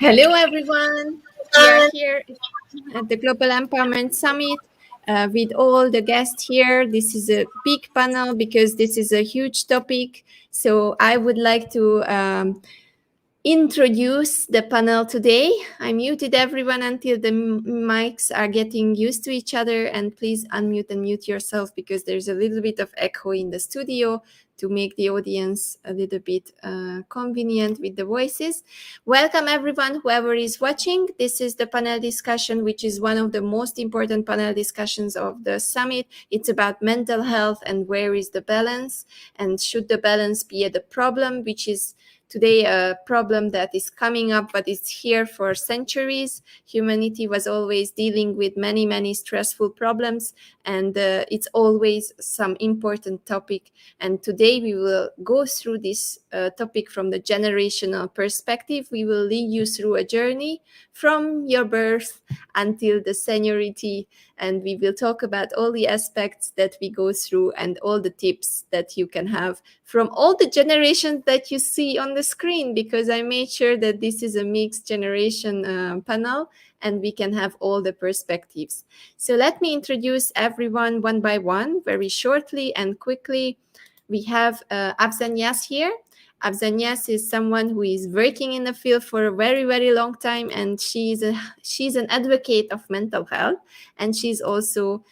Hello, everyone. We are here at the Global Empowerment Summit with all the guests here. This is a big panel because this is a huge topic. So I would like to introduce the panel today. I muted everyone until the mics are getting used to each other, and please unmute and mute yourself because there's a little bit of echo in the studio to make the audience a little bit convenient with the voices. Welcome everyone, whoever is watching. This is the panel discussion, which is one of the most important panel discussions of the summit. It's about mental health and where is the balance, and should the balance be the problem, which is today a problem that is coming up, but it's here for centuries. Humanity was always dealing with many stressful problems, and it's always some important topic. And today we will go through this topic from the generational perspective. We will lead you through a journey from your birth until the seniority, and we will talk about all the aspects that we go through and all the tips that you can have from all the generations that you see on the screen, because I made sure that this is a mixed generation panel and we can have all the perspectives. So let me introduce everyone one by one very shortly and quickly. We have Abzanyas here. Abzanyas is someone who is working in the field for a very long time, and she's an advocate of mental health, and she's also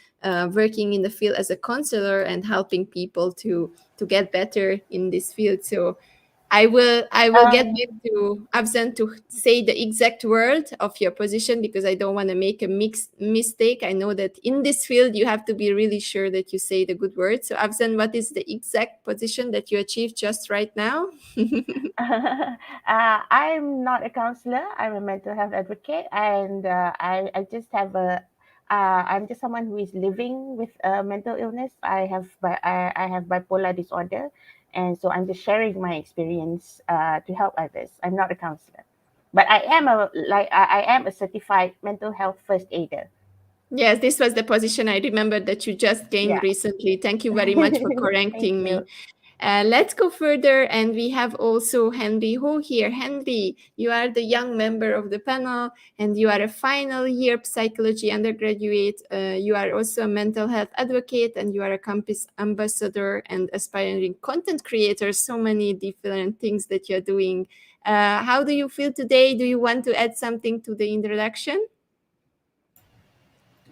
working in the field as a counselor and helping people to get better in this field. So I will get back to Abzan to say the exact word of your position, because I don't want to make a mistake. I know that in this field you have to be really sure that you say the good word. So Abzan, what is the exact position that you achieved just right now? I'm not a counselor. I'm a mental health advocate, and I just have I'm just someone who is living with a mental illness. I have bipolar disorder, and so I'm just sharing my experience to help others. I'm not a counselor, but I am a certified mental health first aider. Yes, this was the position I remember that you just gained Yeah. recently. Thank you very much for Thank correcting me. you. Let's go further, and we have also Henry Ho here. Henry, you are the young member of the panel, and you are a final year psychology undergraduate. You are also a mental health advocate, and you are a campus ambassador and aspiring content creator. So many different things that you're doing. How do you feel today? Do you want to add something to the introduction?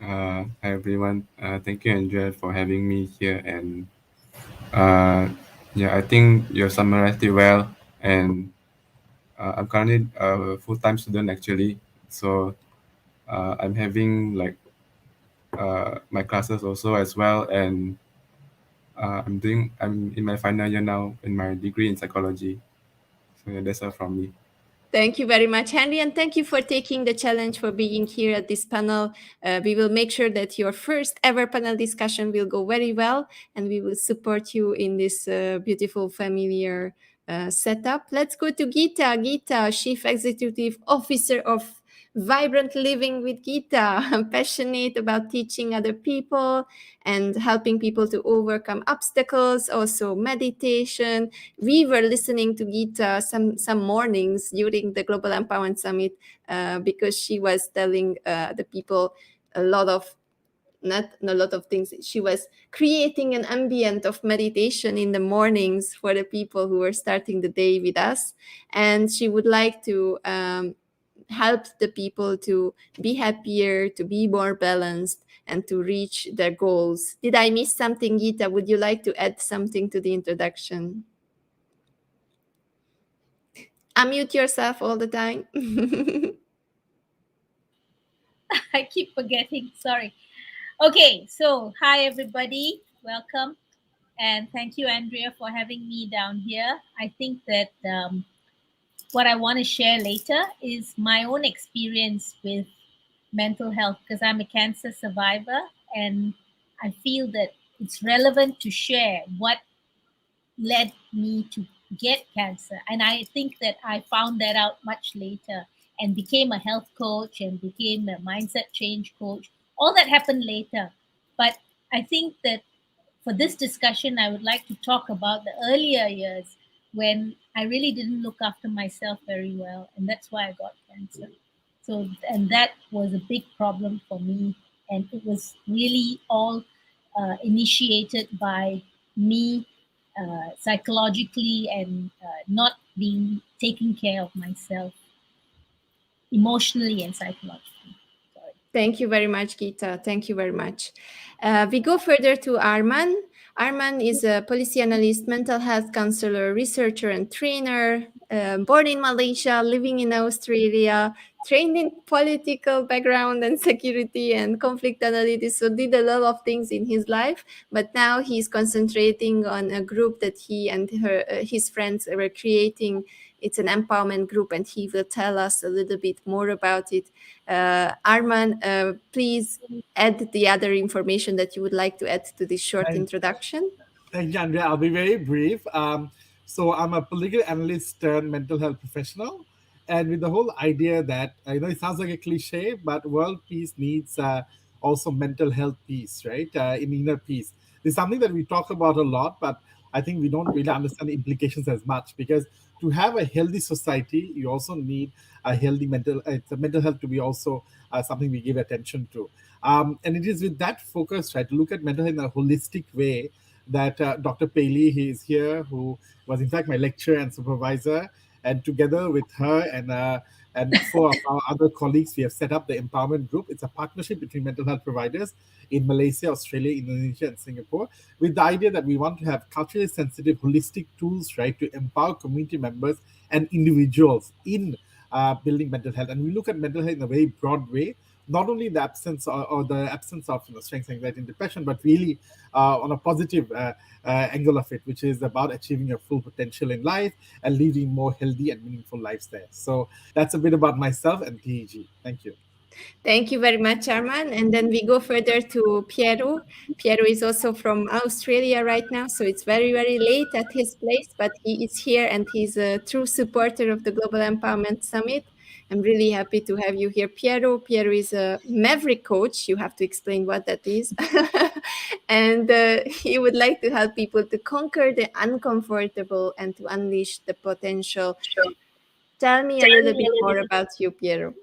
Hi everyone. Thank you, Andrea, for having me here. And uh, yeah, I think you summarized it well. And I'm currently a full-time student actually, so I'm having like my classes also as well. And I'm in my final year now in my degree in psychology. So yeah, that's all from me. Thank you very much, Henry, and thank you for taking the challenge for being here at this panel. We will make sure that your first ever panel discussion will go very well, and we will support you in this beautiful, familiar setup. Let's go to Geeta. Geeta, Chief Executive Officer of Vibrant Living with Geeta. I'm passionate about teaching other people and helping people to overcome obstacles, also meditation. We were listening to Geeta some mornings during the Global Empowerment Summit because she was telling the people a lot of not a lot of things. She was creating an ambient of meditation in the mornings for the people who were starting the day with us, and she would like to help the people to be happier, to be more balanced, and to reach their goals. Did I miss something, Geeta? Would you like to add something to the introduction? Unmute yourself all the time. I keep forgetting. Sorry. Okay, so hi everybody. Welcome. And thank you, Andrea, for having me down here. I think that what I want to share later is my own experience with mental health, because I'm a cancer survivor, and I feel that it's relevant to share what led me to get cancer. And I think that I found that out much later and became a health coach and became a mindset change coach. All that happened later. But I think that for this discussion, I would like to talk about the earlier years when I really didn't look after myself very well, and that's why I got cancer. So, and that was a big problem for me, and it was really all initiated by me psychologically and not being taking care of myself emotionally and psychologically. Sorry. Thank you very much, Geeta. Thank you very much. We go further to Arman. Arman is a policy analyst, mental health counselor, researcher, and trainer. Born in Malaysia, living in Australia, trained in political background and security and conflict analysis. So did a lot of things in his life. But now he's concentrating on a group that he and his friends were creating. It's an empowerment group, and he will tell us a little bit more about it. Arman, please add the other information that you would like to add to this short introduction. Thank you, Andrea. I'll be very brief. So I'm a political analyst turned mental health professional, and with the whole idea that I know it sounds like a cliche, but world peace needs also mental health peace, right? In inner peace. It's something that we talk about a lot, but I think we don't really understand the implications as much, because to have a healthy society, you also need a healthy mental health to be also something we give attention to. And it is with that focus, right, to look at mental health in a holistic way, that Dr. Paley, he is here, who was in fact my lecturer and supervisor, and together with her and four of our other colleagues, we have set up the Empowerment Group. It's a partnership between mental health providers in Malaysia, Australia, Indonesia, and Singapore, with the idea that we want to have culturally sensitive, holistic tools, right, to empower community members and individuals in building mental health. And we look at mental health in a very broad way, not only the absence or the absence of strength, anxiety, and depression, but really on a positive angle of it, which is about achieving your full potential in life and leading more healthy and meaningful lives there. So that's a bit about myself and TEG. Thank you. Thank you very much, Arman. And then we go further to Piero. Piero is also from Australia right now, so it's very, very late at his place, but he is here and he's a true supporter of the Global Empowerment Summit. I'm really happy to have you here, Piero. Piero is a maverick coach. You have to explain what that is. And he would like to help people to conquer the uncomfortable and to unleash the potential. Tell me a little bit more about you, Piero.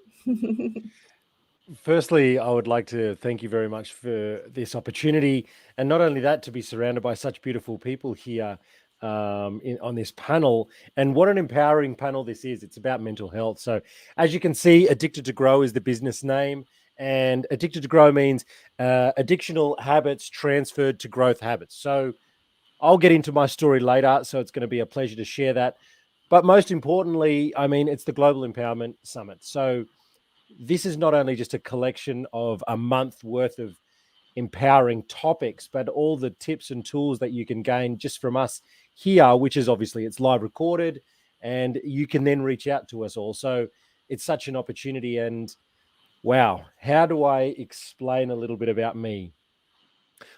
Firstly, I would like to thank you very much for this opportunity. And not only that, to be surrounded by such beautiful people here on this panel. And what an empowering panel this is. It's about mental health. So as you can see, Addicted to Grow is the business name. And Addicted to Grow means addictional habits transferred to growth habits. So I'll get into my story later. So it's going to be a pleasure to share that. But most importantly, I mean, it's the Global Empowerment Summit. So this is not only just a collection of a month worth of empowering topics, but all the tips and tools that you can gain just from us here, which is obviously it's live recorded, and you can then reach out to us all. So it's such an opportunity. And wow, how do I explain a little bit about me?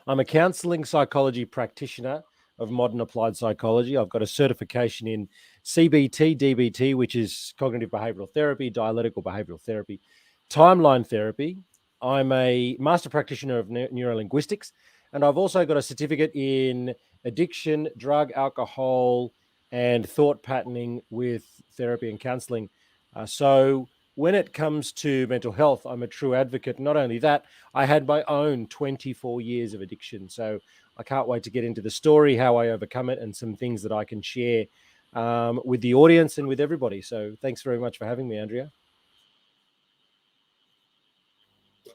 I'm a counseling psychology practitioner of modern applied psychology. I've got a certification in CBT, DBT, which is cognitive behavioral therapy, dialectical behavioral therapy, timeline therapy. I'm a master practitioner of neurolinguistics, and I've also got a certificate in addiction, drug, alcohol, and thought patterning with therapy and counseling. So when it comes to mental health, I'm a true advocate. Not only that, I had my own 24 years of addiction. So I can't wait to get into the story, how I overcome it, and some things that I can share with the audience and with everybody. So thanks very much for having me, Andrea.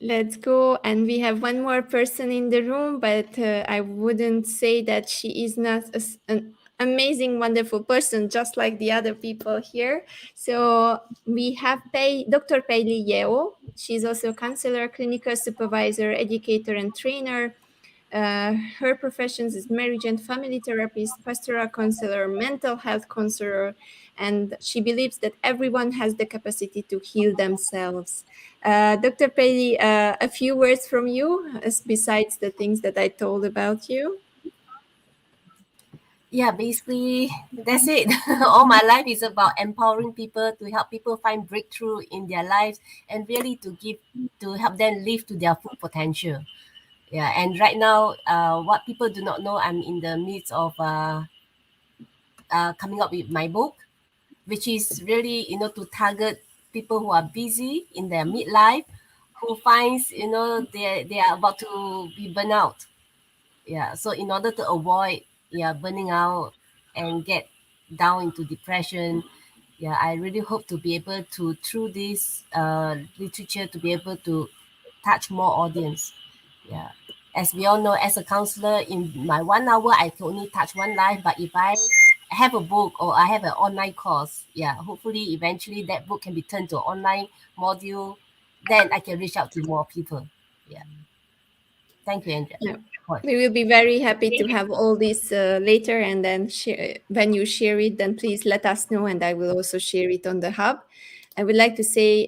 Let's go. And we have one more person in the room, but I wouldn't say that she is not an amazing, wonderful person, just like the other people here. So we have Dr. Peili Yeo. She's also a counselor, clinical supervisor, educator, and trainer. Her professions is marriage and family therapist, pastoral counselor, mental health counselor, and she believes that everyone has the capacity to heal themselves. Dr. Paley, a few words from you, besides the things that I told about you. Yeah, basically that's it. All my life is about empowering people, to help people find breakthrough in their lives, and really to help them live to their full potential. Yeah, and right now, what people do not know, I'm in the midst of coming up with my book, which is really, to target people who are busy in their midlife, who finds, they are about to be burnt out. Yeah. So in order to avoid, burning out and get down into depression, I really hope to be able to, through this literature, to be able to touch more audience. Yeah. As we all know, as a counselor, in my 1 hour, I can only touch one life. But if I have a book or I have an online course, hopefully eventually that book can be turned to an online module. Then I can reach out to more people. Yeah. Thank you, Andrea. Yeah. We will be very happy to have all this later, and then when you share it, then please let us know, and I will also share it on the hub. I would like to say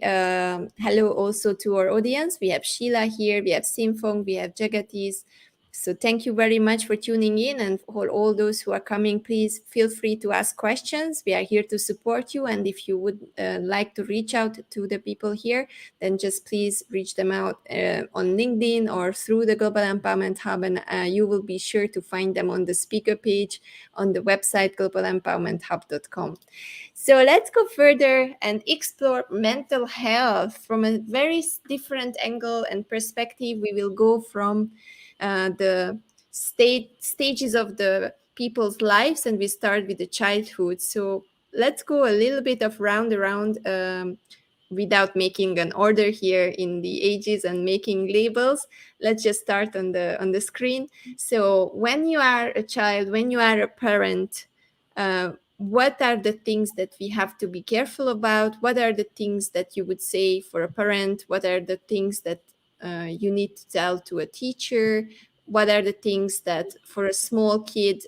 hello also to our audience. We have Sheila here, we have Simfong, we have Jagatis. So thank you very much for tuning in, and for all those who are coming, please feel free to ask questions. We are here to support you, and if you would like to reach out to the people here, then just please reach them out on LinkedIn or through the Global Empowerment Hub, and you will be sure to find them on the speaker page on the website globalempowermenthub.com. So let's go further and explore mental health from a very different angle and perspective. We will go from the stages of the people's lives, and we start with the childhood. So let's go a little bit of round around without making an order here in the ages and making labels. Let's just start on the screen. So when you are a child, when you are a parent, what are the things that we have to be careful about? What are the things that you would say for a parent? What are the things that you need to tell to a teacher? What are the things that for a small kid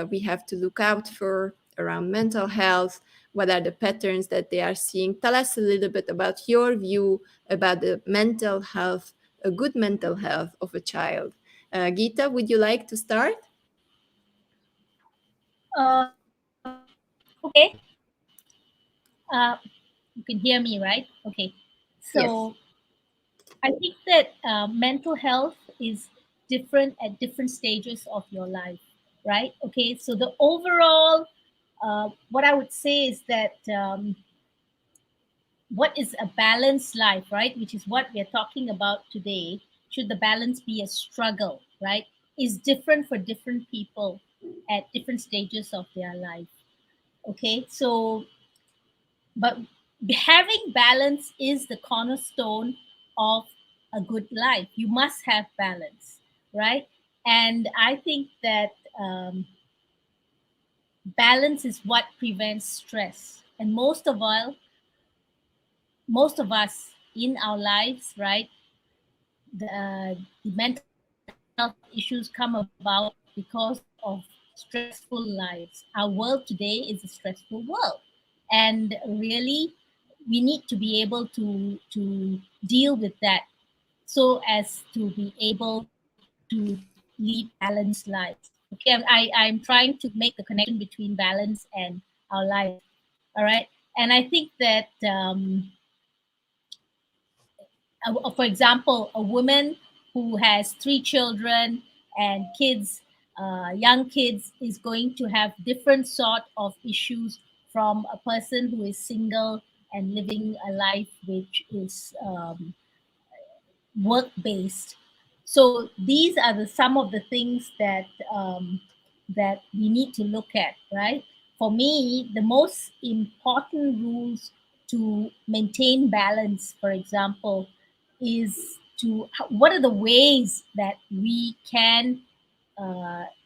we have to look out for around mental health? What are the patterns that they are seeing? Tell us a little bit about your view about the mental health, a good mental health of a child. Geeta, would you like to start? Okay. You can hear me, right? Okay. So I think that mental health is different at different stages of your life, right? Okay. So the overall, what I would say is that what is a balanced life, right? Which is what we're talking about today. Should the balance be a struggle, right? Is different for different people at different stages of their life. Okay. So, but having balance is the cornerstone of a good life. You must have balance, right? And I think that balance is what prevents stress. And most of us in our lives, right? The mental health issues come about because of stressful lives. Our world today is a stressful world, and really, we need to be able to deal with that so as to be able to lead balanced lives. Okay, I'm trying to make the connection between balance and our life. All right, and I think that for example, a woman who has 3 children and kids, young kids, is going to have different sort of issues from a person who is single and living a life which is work based. So these are some of the things that we need to look at, right? For me, the most important rules to maintain balance, for example, is to what are the ways that we can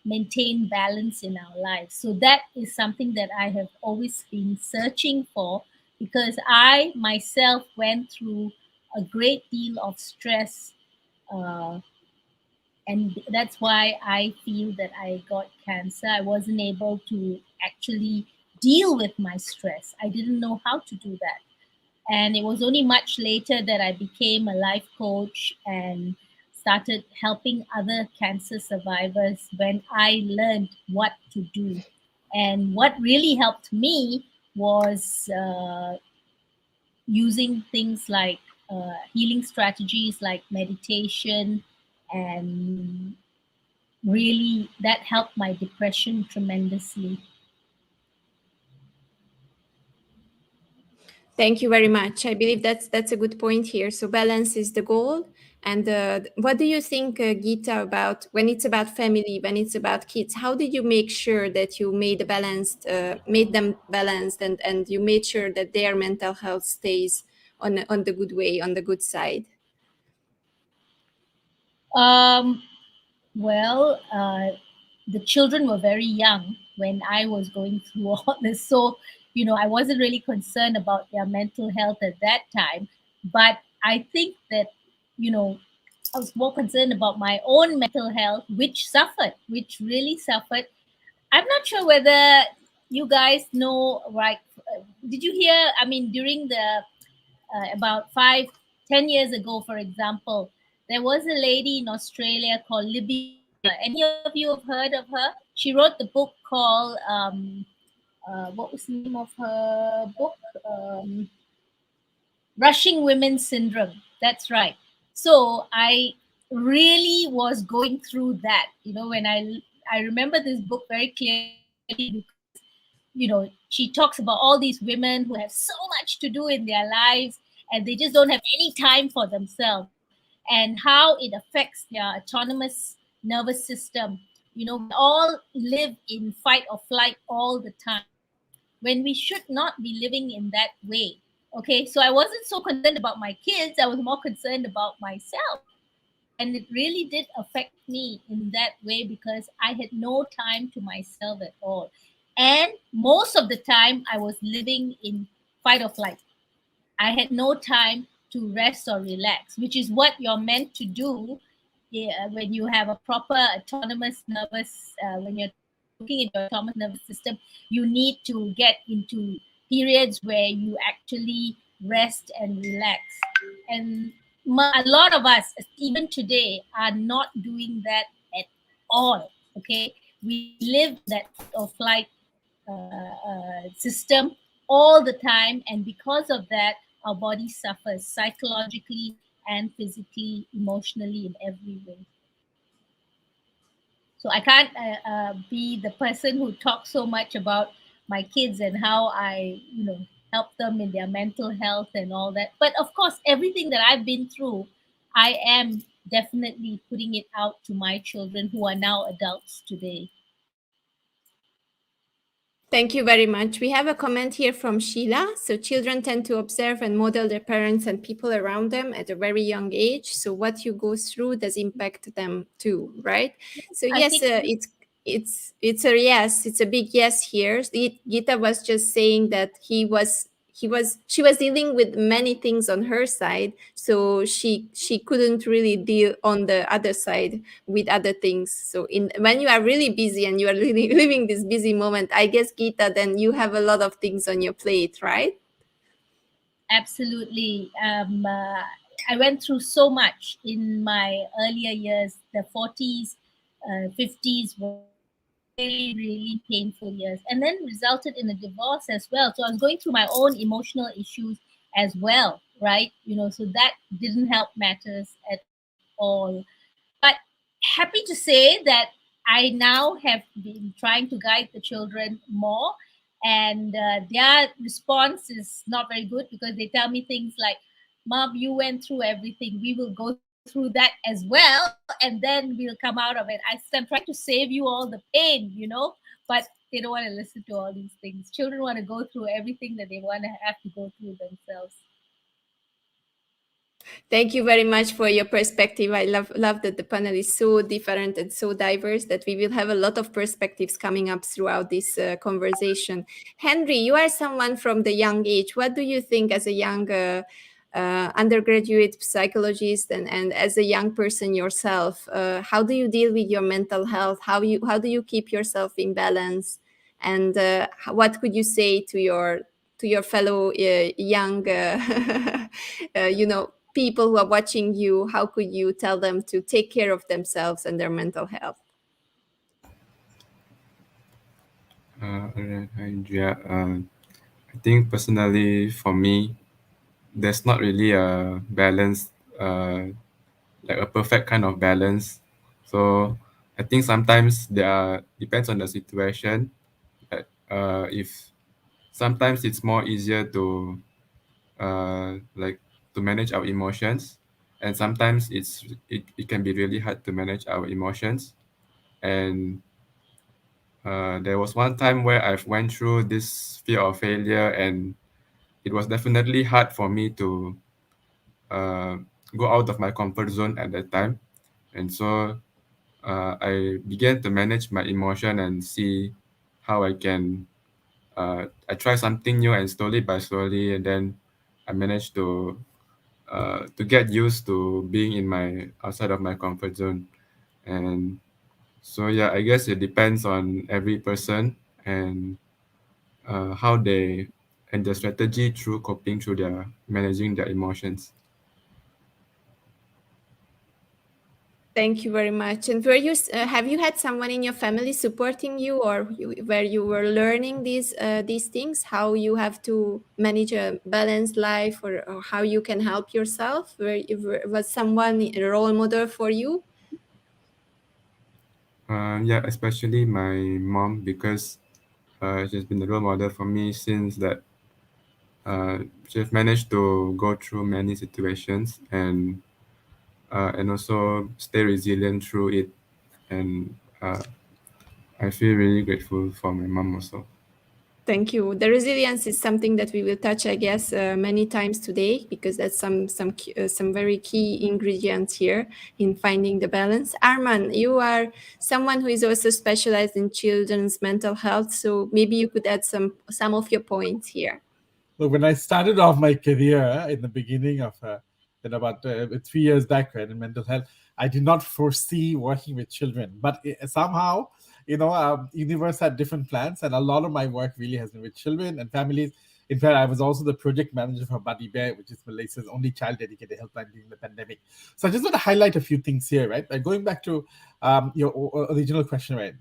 maintain balance in our lives. So that is something that I have always been searching for, because I myself went through a great deal of stress, uh, and that's why I feel that I got cancer. I wasn't able to actually deal with my stress. I didn't know how to do that. And it was only much later that I became a life coach and started helping other cancer survivors when I learned what to do. And what really helped me was using things like healing strategies like meditation, and really that helped my depression tremendously. Thank you very much. I believe that's a good point here. So balance is the goal. And what do you think, Geeta, about when it's about family, when it's about kids? How did you make sure that you made made them balanced, and you made sure that their mental health stays on the good way, on the good side? Well, the children were very young when I was going through all this. So, I wasn't really concerned about their mental health at that time. But I think that, I was more concerned about my own mental health, which really suffered. I'm not sure whether you guys know, right? Did you hear? I mean, during the about 5, 10 years ago, for example, there was a lady in Australia called Libby Taylor. Any of you have heard of her? She wrote the book called what was the name of her book? Rushing Women Syndrome. That's right. So I really was going through that. When I remember this book very clearly because she talks about all these women who have so much to do in their lives and they just don't have any time for themselves, and how it affects their autonomous nervous system. We all live in fight or flight all the time when we should not be living in that way. Okay, so I wasn't so concerned about my kids, I was more concerned about myself. And it really did affect me in that way because I had no time to myself at all. And most of the time, I was living in fight or flight. I had no time to rest or relax, which is what you're meant to do, when you have a proper autonomous nervous, when you're looking at your autonomous nervous system, you need to get into periods where you actually rest and relax. And a lot of us, even today, are not doing that at all. Okay, we live that fight or flight system all the time, and because of that, our body suffers psychologically and physically, emotionally, in every way. So I can't be the person who talks so much about my kids and how I, help them in their mental health and all that. But of course, everything that I've been through, I am definitely putting it out to my children who are now adults today. Thank you very much. We have a comment here from Sheila. So children tend to observe and model their parents and people around them at a very young age. So what you go through does impact them too, right? So I yes, think it's a yes. It's a big yes here. Gita was just saying that she was dealing with many things on her side, so she couldn't really deal on the other side with other things. So when you are really busy and you are really living this busy moment, I guess, Geeta, then you have a lot of things on your plate, right? absolutely. I went through so much in my earlier years. The 40s, 50s were really, really painful years, and then resulted in a divorce as well. So I was going through my own emotional issues as well, right? So that didn't help matters at all. But happy to say that I now have been trying to guide the children more, and their response is not very good because they tell me things like, "Mom, you went through everything. We will go through that as well, and then we'll come out of it." I'm trying to save you all the pain. But they don't want to listen to all these things. Children want to go through everything that they want to have to go through themselves. Thank you very much for your perspective. I love that the panel is so different and so diverse that we will have a lot of perspectives coming up throughout this conversation. Henry, you are someone from the young age. What do you think as a young undergraduate psychologist and as a young person yourself? How do you deal with your mental health? How do you keep yourself in balance? And what could you say to your fellow young people who are watching you? How could you tell them to take care of themselves and their mental health? Alright, hi, Andrea. I think personally for me, there's not really a balance, like a perfect kind of balance. So I think sometimes there are, depends on the situation. If sometimes it's more easier to like to manage our emotions, and sometimes it can be really hard to manage our emotions. And there was one time where I've went through this fear of failure, and it was definitely hard for me to uh, go out of my comfort zone at that time. And so I began to manage my emotion and see how I try something new, and slowly by slowly, and then I managed to get used to being in my outside of my comfort zone. And so yeah, I guess it depends on every person, and how they and their strategy through coping through their managing their emotions. Thank you very much. And have you had someone in your family supporting you, or where you were learning these things, how you have to manage a balanced life, or how you can help yourself? Was someone a role model for you? Yeah, especially my mom, because she's been a role model for me since that she's managed to go through many situations, and also stay resilient through it. And I feel really grateful for my mom also. Thank you. The resilience is something that we will touch, I guess, many times today, because that's some very key ingredients here in finding the balance. Arman, you are someone who is also specialized in children's mental health, so maybe you could add some of your points here. Look, when I started off my career in the beginning of about 3 years back, right, in mental health, I did not foresee working with children. But somehow, universe had different plans, and a lot of my work really has been with children and families. In fact, I was also the project manager for Buddy Bear, which is Malaysia's only child dedicated helpline during the pandemic. So I just want to highlight a few things here, right? Going back to your original question, right,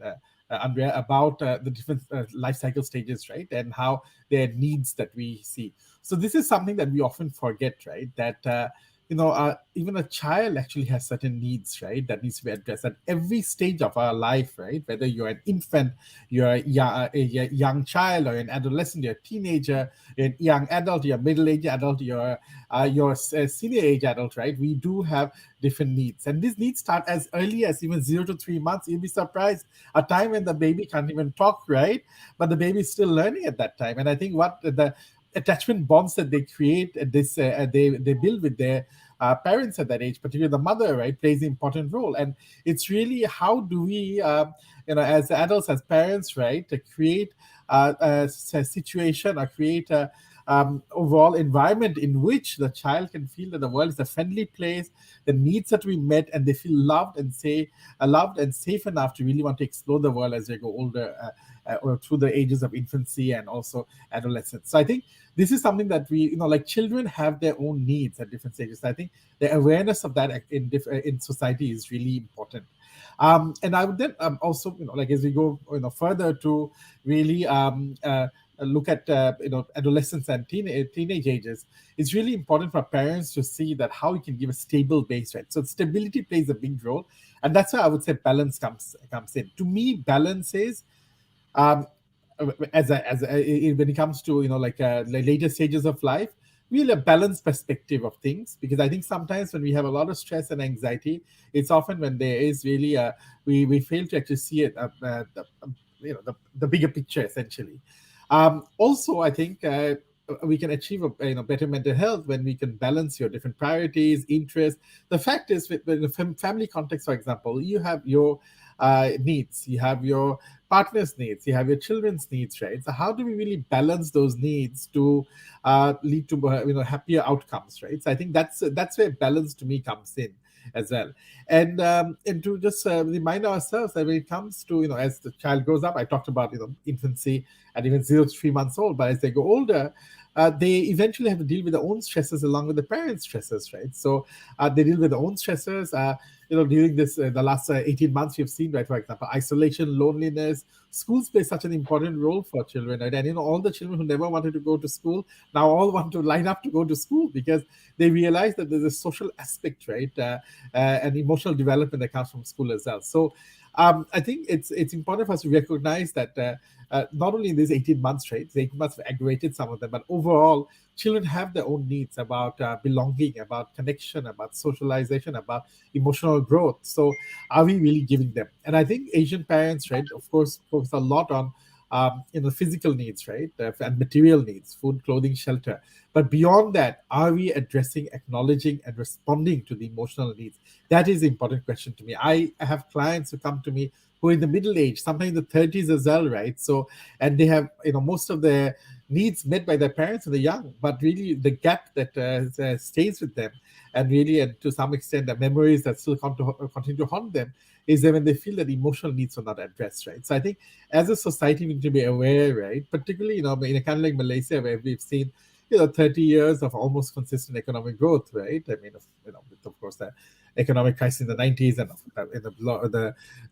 Andrea, about the different life cycle stages, right, and how their needs that we see. So this is something that we often forget, right? That even a child actually has certain needs, right? That needs to be addressed at every stage of our life, right? Whether you're an infant, you're a young child, or an adolescent, you're a teenager, you're a young adult, you're a middle-aged adult, you're a senior age adult, right? We do have different needs, and these needs start as early as even 0 to 3 months. You'll be surprised, a time when the baby can't even talk, right? But the baby is still learning at that time. And I think what the attachment bonds that they create, they build with their parents at that age, particularly the mother, right, plays an important role. And it's really how do we, as adults, as parents, right, to create a situation, or create a overall environment in which the child can feel that the world is a friendly place, the needs are to be met, and they feel loved and safe enough to really want to explore the world as they go older, or through the ages of infancy and also adolescence. So I think this is something that we, like children have their own needs at different stages. So I think the awareness of that in society is really important. And I would then also, as we go, further to really look at adolescence and teenage ages, it's really important for parents to see that how we can give a stable base, right? So stability plays a big role, and that's why I would say balance comes in. To me, balance is um, when it comes to the later stages of life, really a balanced perspective of things. Because I think sometimes when we have a lot of stress and anxiety, it's often when there is really we fail to actually see it, the bigger picture essentially. Also, I think we can achieve a better mental health when we can balance your different priorities, interests. The fact is, with the family context, for example, you have your needs, you have your partner's needs, you have your children's needs, right? So how do we really balance those needs to lead to happier outcomes, right? So I think that's where balance to me comes in as well. And to just remind ourselves that when it comes to as the child grows up, I talked about infancy and even 0 to 3 months old, but as they go older, they eventually have to deal with their own stresses along with the parents' stresses, right? So they deal with their own stresses. During this the last 18 months, you've seen, right, for example, isolation, loneliness. Schools play such an important role for children, right? And all the children who never wanted to go to school now all want to line up to go to school, because they realize that there's a social aspect, right, and emotional development that comes from school as well. So I think it's important for us to recognize that not only in these 18 months, right? The 18 months have aggravated some of them, but overall, children have their own needs about belonging, about connection, about socialization, about emotional growth. So are we really giving them? And I think Asian parents, right, of course, focus a lot on physical needs, right, and material needs, food, clothing, shelter. But beyond that, are we addressing, acknowledging, and responding to the emotional needs? That is the important question to me. I have clients who come to me who are in the middle age, sometimes in the 30s as well, right? So, and they have, most of their needs met by their parents when they're young, but really the gap that stays with them, and really, and to some extent, the memories that still continue to haunt them, is that when they feel that emotional needs are not addressed, right? So I think as a society, we need to be aware, right? Particularly, in a country like Malaysia, where we've seen 30 years of almost consistent economic growth, right? I mean, with, of course, the economic crisis in the 90s and in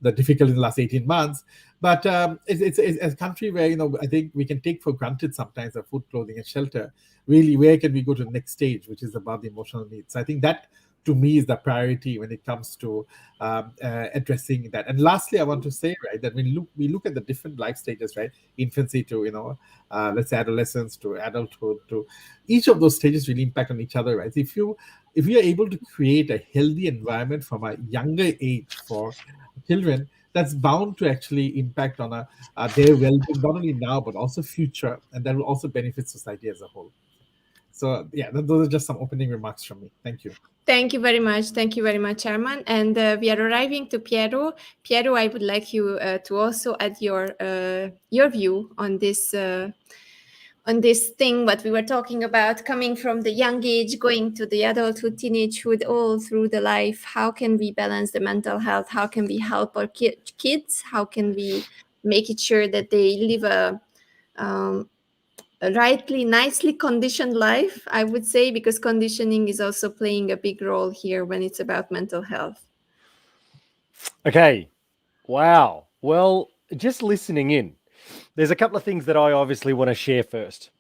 the difficulty in the last 18 months. But it's a country where, I think we can take for granted sometimes the food, clothing, and shelter. Really, where can we go to the next stage, which is about the emotional needs? So I think that, to me, is the priority when it comes to addressing that. And lastly, I want to say, right, that when we look at the different life stages, right, infancy to let's say adolescence to adulthood, to each of those stages really impact on each other, right? If we are able to create a healthy environment from a younger age for children, that's bound to actually impact on their well-being, not only now but also future, and that will also benefit society as a whole. So yeah, those are just some opening remarks from me. Thank you. Thank you very much. Thank you very much, Arman. And we are arriving to Piero. Piero, I would like you to also add your view on this thing what we were talking about, coming from the young age, going to the adulthood, teenagehood, all through the life. How can we balance the mental health? How can we help our kids? How can we make it sure that they live a rightly, nicely conditioned life, I would say, because conditioning is also playing a big role here when it's about mental health. Okay. Wow. Well, just listening in, there's a couple of things that I obviously want to share first.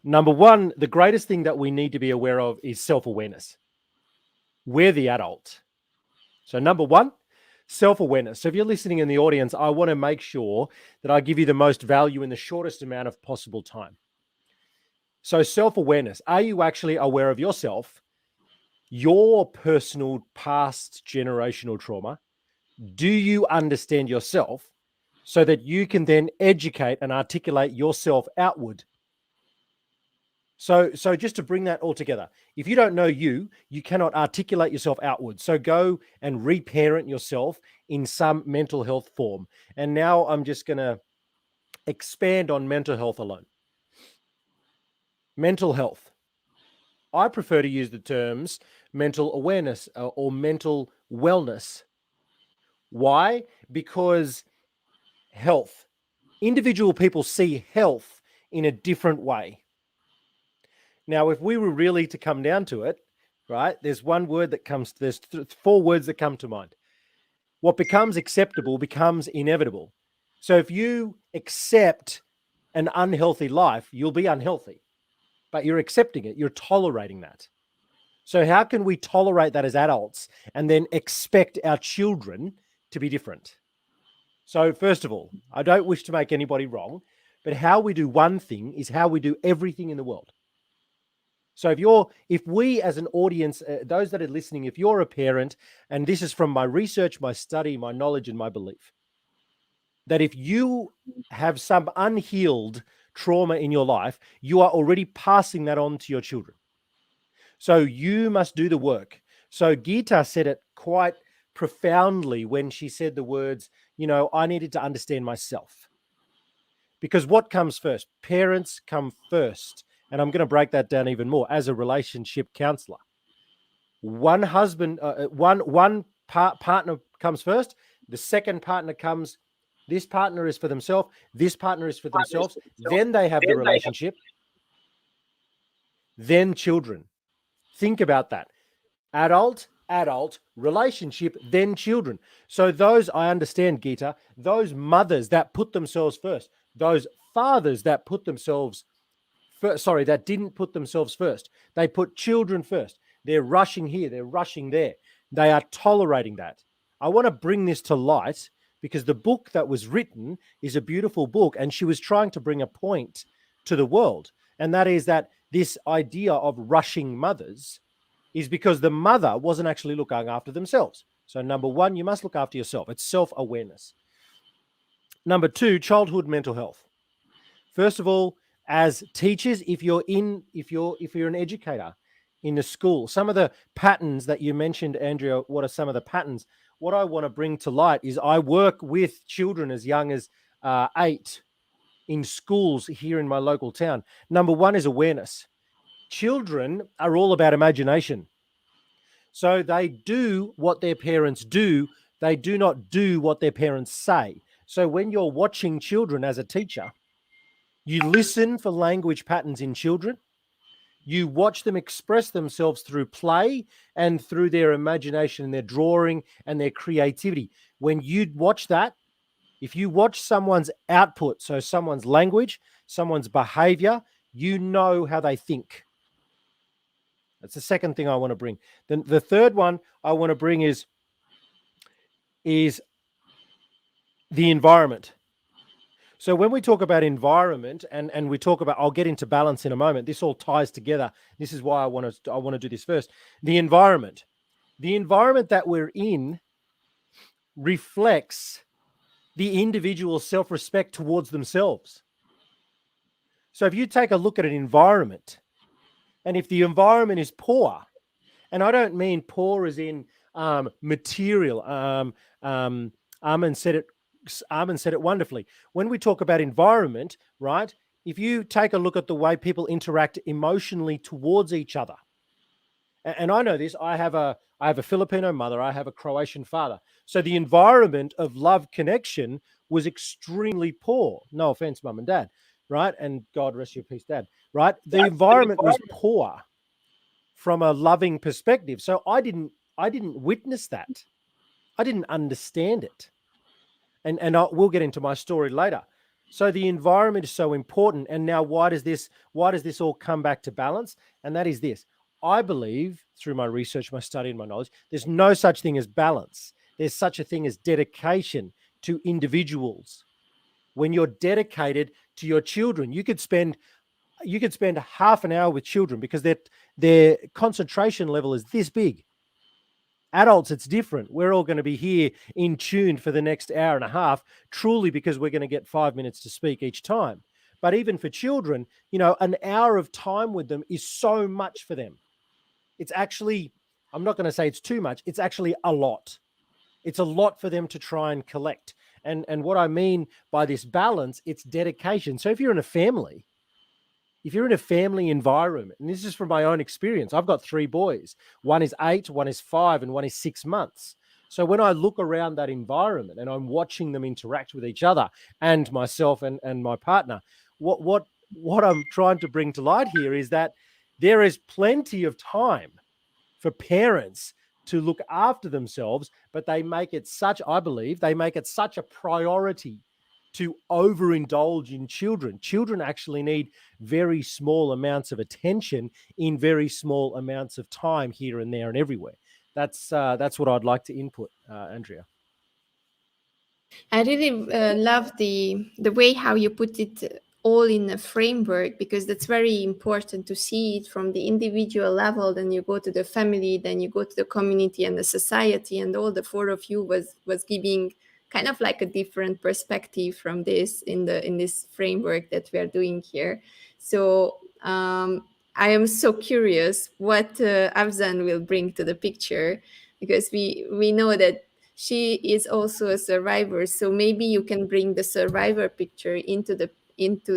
Number one, the greatest thing that we need to be aware of is self-awareness. We're the adult. So number one, self-awareness. So if you're listening in the audience, I want to make sure that I give you the most value in the shortest amount of possible time. So self-awareness. Are you actually aware of yourself, your personal past generational trauma? Do you understand yourself so that you can then educate and articulate yourself outward? So just to bring that all together, if you don't know you cannot articulate yourself outward. So go and reparent yourself in some mental health form. And now I'm just going to expand on mental health alone. Mental health. I prefer to use the terms mental awareness or mental wellness. Why? Because health. Individual people see health in a different way. Now, if we were really to come down to it, right, there's four words that come to mind. What becomes acceptable becomes inevitable. So if you accept an unhealthy life, you'll be unhealthy, but you're accepting it, you're tolerating that. So how can we tolerate that as adults and then expect our children to be different? So first of all, I don't wish to make anybody wrong, but how we do one thing is how we do everything in the world. So if we as an audience, those that are listening, if you're a parent, and this is from my research, my study, my knowledge, and my belief, that if you have some unhealed trauma in your life, you are already passing that on to your children. So you must do the work. So Gita said it quite profoundly when she said the words, I needed to understand myself. Because what comes first? Parents come first. And I'm going to break that down even more as a relationship counselor. One husband, one partner comes first. The second partner comes. This partner is for themselves. This partner is for themselves. Then they have the relationship. Then children. Think about that. Adult, relationship, then children. So those, I understand, Gita, those mothers that put themselves first, those fathers that put themselves that didn't put themselves first. They put children first. They're rushing here. They're rushing there. They are tolerating that. I want to bring this to light because the book that was written is a beautiful book, and she was trying to bring a point to the world. And that is that this idea of rushing mothers is because the mother wasn't actually looking after themselves. So number one, you must look after yourself. It's self-awareness. Number two, childhood mental health. First of all, as teachers, if you're an educator in the school, some of the patterns that you mentioned, Andrea, what are some of the patterns? What I want to bring to light is I work with children as young as 8 in schools here in my local town. Number one is awareness. Children are all about imagination. So they do what their parents do. They do not do what their parents say. So when you're watching children as a teacher, you listen for language patterns in children. You watch them express themselves through play and through their imagination and their drawing and their creativity. When you watch that, if you watch someone's output, so someone's language, someone's behavior, you know how they think. That's the second thing I want to bring. Then the third one I want to bring is the environment. So when we talk about environment and we talk about, I'll get into balance in a moment. This all ties together. This is why I want to do this first. The environment that we're in reflects the individual's self-respect towards themselves. So if you take a look at an environment, and if the environment is poor, and I don't mean poor as in material. Armin said it wonderfully. When we talk about environment, right? If you take a look at the way people interact emotionally towards each other, and I know this, I have a Filipino mother, I have a Croatian father. So the environment of love connection was extremely poor. No offense, mum and dad, right? And God rest your peace, dad, right? The environment was poor from a loving perspective. So I didn't witness that. I didn't understand it. And we'll get into my story later. So the environment is so important. And now why does this all come back to balance? And that is this. I believe through my research, my study, and my knowledge, there's no such thing as balance. There's such a thing as dedication to individuals. When you're dedicated to your children, you could spend half an hour with children because their concentration level is this big. Adults, it's different. We're all going to be here in tune for the next hour and a half, truly because we're going to get 5 minutes to speak each time. But even for children, an hour of time with them is so much for them. It's actually, I'm not going to say it's too much. It's actually a lot. It's a lot for them to try and collect. And what I mean by this balance, it's dedication. So if you're in a family environment, and this is from my own experience, I've got 3 boys. One is 8, one is 5, and one is 6 months. So when I look around that environment and I'm watching them interact with each other and myself and my partner, what I'm trying to bring to light here is that there is plenty of time for parents to look after themselves, but I believe they make it such a priority to overindulge in children. Children actually need very small amounts of attention in very small amounts of time here and there and everywhere. That's what I'd like to input, Andrea. I really love the way how you put it all in a framework, because that's very important to see it from the individual level. Then you go to the family, then you go to the community and the society, and all the 4 of you was giving kind of like a different perspective from this in this framework that we are doing here. So I am so curious what Afzan will bring to the picture, because we know that she is also a survivor. So maybe you can bring the survivor picture into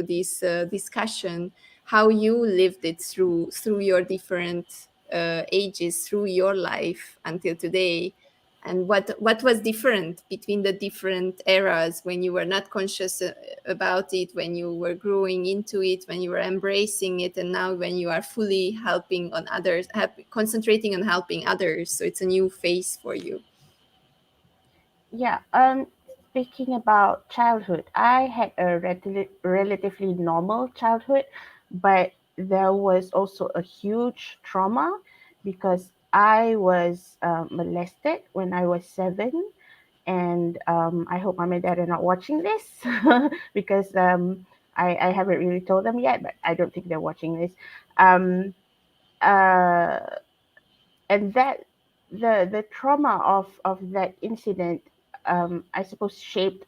this discussion, how you lived it through your different ages, through your life until today, and what was different between the different eras, when you were not conscious about it, when you were growing into it, when you were embracing it, and now when you are fully helping on others, concentrating on helping others. So it's a new phase for you. Yeah. Speaking about childhood, I had a relatively normal childhood, but there was also a huge trauma because I was molested when I was 7, And I hope mom and dad are not watching this because I haven't really told them yet, but I don't think they're watching this. Um, uh, and that the trauma of that incident, I suppose, shaped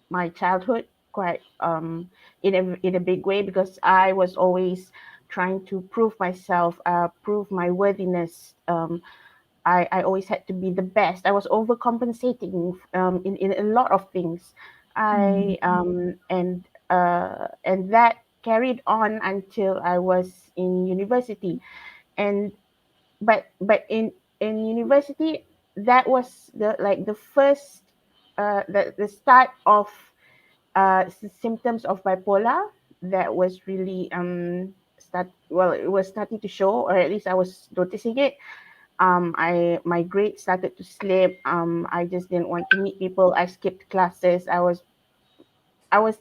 my childhood quite in a big way, because I was always trying to prove myself, prove my worthiness. I always had to be the best. I was overcompensating in a lot of things. I and that carried on until I was in university. And but in university, that was the first the start of symptoms of bipolar that was really it was starting to show, or at least I was noticing it. My grades started to slip. I just didn't want to meet people. I skipped classes. I was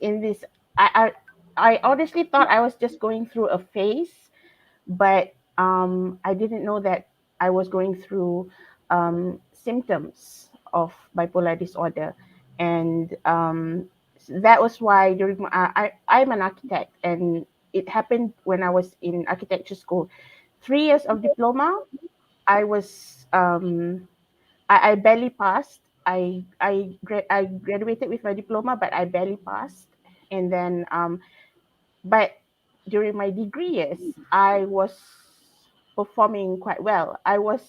in this. I honestly thought I was just going through a phase, but I didn't know that I was going through symptoms of bipolar disorder. And that was why I'm an architect, and it happened when I was in architecture school. 3 years of diploma, I was I barely passed. I graduated with my diploma, but I barely passed. And then but during my degree years, I was performing quite well. I was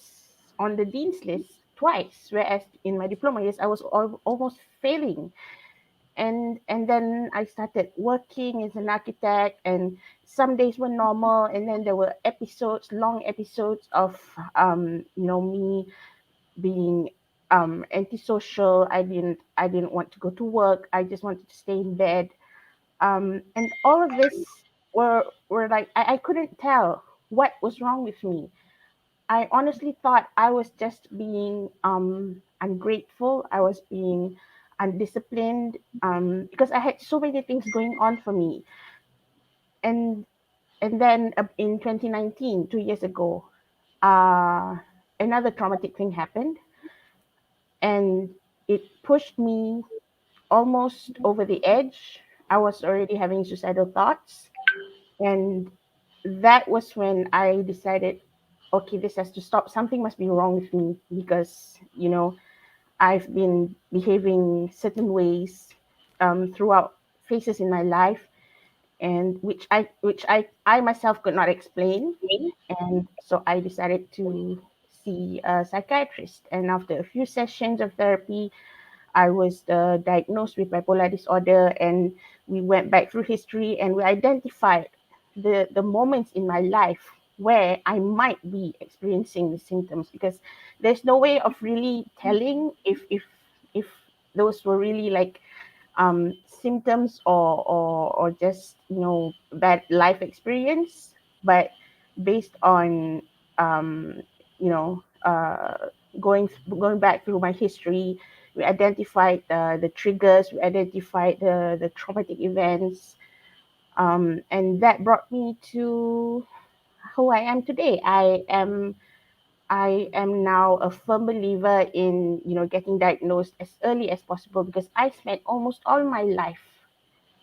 on the dean's list twice, whereas in my diploma years, I was almost failing. And then I started working as an architect, and some days were normal, and then there were long episodes of me being antisocial. I didn't want to go to work. I just wanted to stay in bed. And all of this were like I couldn't tell what was wrong with me. I honestly thought I was just being ungrateful. I was being undisciplined, because I had so many things going on for me. And then in 2019, 2 years ago, uh, another traumatic thing happened, and it pushed me almost over the edge. I was already having suicidal thoughts. And that was when I decided, okay, this has to stop. Something must be wrong with me, because, I've been behaving certain ways throughout phases in my life, and which I myself could not explain. And so I decided to see a psychiatrist. And after a few sessions of therapy, I was diagnosed with bipolar disorder, and we went back through history, and we identified the moments in my life where I might be experiencing the symptoms, because there's no way of really telling if those were really like symptoms, or just bad life experience. But based on um, you know going back through my history, we identified the triggers, we identified the traumatic events, and that brought me to who I am today. I am now a firm believer in getting diagnosed as early as possible, because I spent almost all my life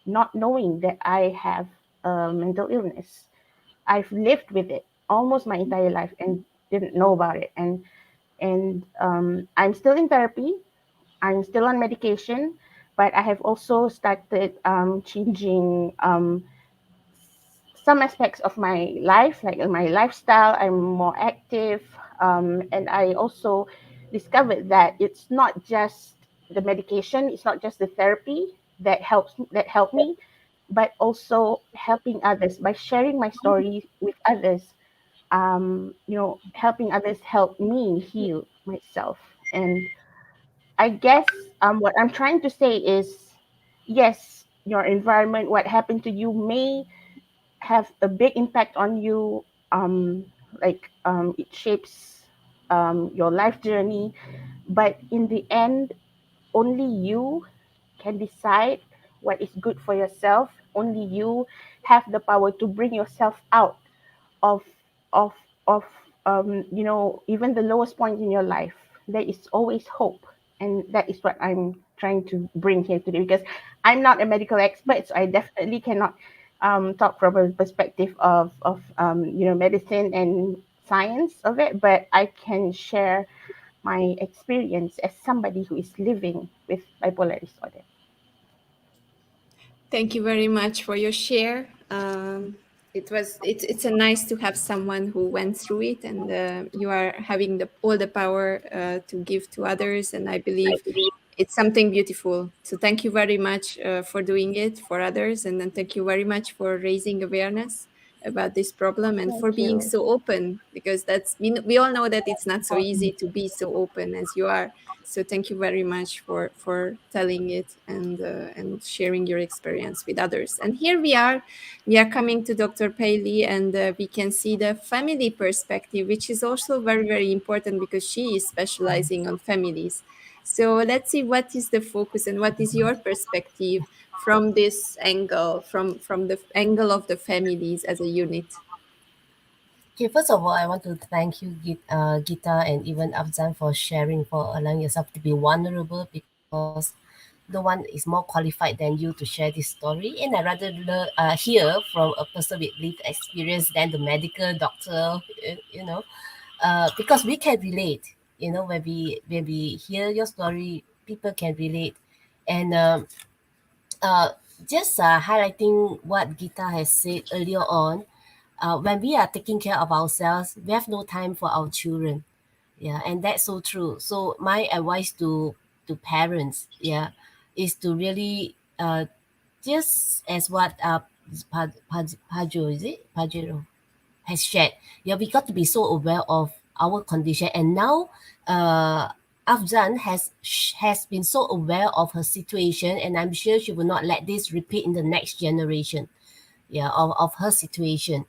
not knowing that I have a mental illness. I've lived with it almost my entire life and didn't know about it. And I'm still in therapy. I'm still on medication, but I have also started changing some aspects of my life, like in my lifestyle. I'm more active, and I also discovered that it's not just the medication, it's not just the therapy that helped me, but also helping others by sharing my story with others. Helping others help me heal myself. And I guess what I'm trying to say is, yes, your environment, what happened to you, may have a big impact on you. It shapes your life journey, but in the end, only you can decide what is good for yourself. Only you have the power to bring yourself out of of of even the lowest point in your life. There is always hope. And that is what I'm trying to bring here today, because I'm not a medical expert, so I definitely cannot talk from a perspective of medicine and science of it, but I can share my experience as somebody who is living with bipolar disorder. Thank you very much for your share. It's a nice to have someone who went through it, and you are having all the power to give to others, and I believe it's something beautiful. So thank you very much for doing it for others, and then thank you very much for raising awareness about this problem and for Thank being you. so open, because we all know that it's not so easy to be so open as you are. So thank you very much for telling it and sharing your experience with others. And here we are coming to Dr. Paley, and we can see the family perspective, which is also very, very important because she is specializing on families. So let's see what is the focus and what is your perspective from this angle, from the angle of the families as a unit. Okay, first of all, I want to thank you, Gita, and even Afzan for sharing, for allowing yourself to be vulnerable, because no one is more qualified than you to share this story. And I rather hear from a person with lived experience than the medical doctor, because we can relate. When we hear your story, people can relate, and uh, just highlighting what Gita has said earlier on. When we are taking care of ourselves, we have no time for our children. Yeah, and that's so true. So my advice to parents, yeah, is to really just as what Pajero, is it Pajero, has shared. Yeah, we got to be so aware of our condition, and now Afzan has been so aware of her situation, and I'm sure she will not let this repeat in the next generation. Yeah, of her situation.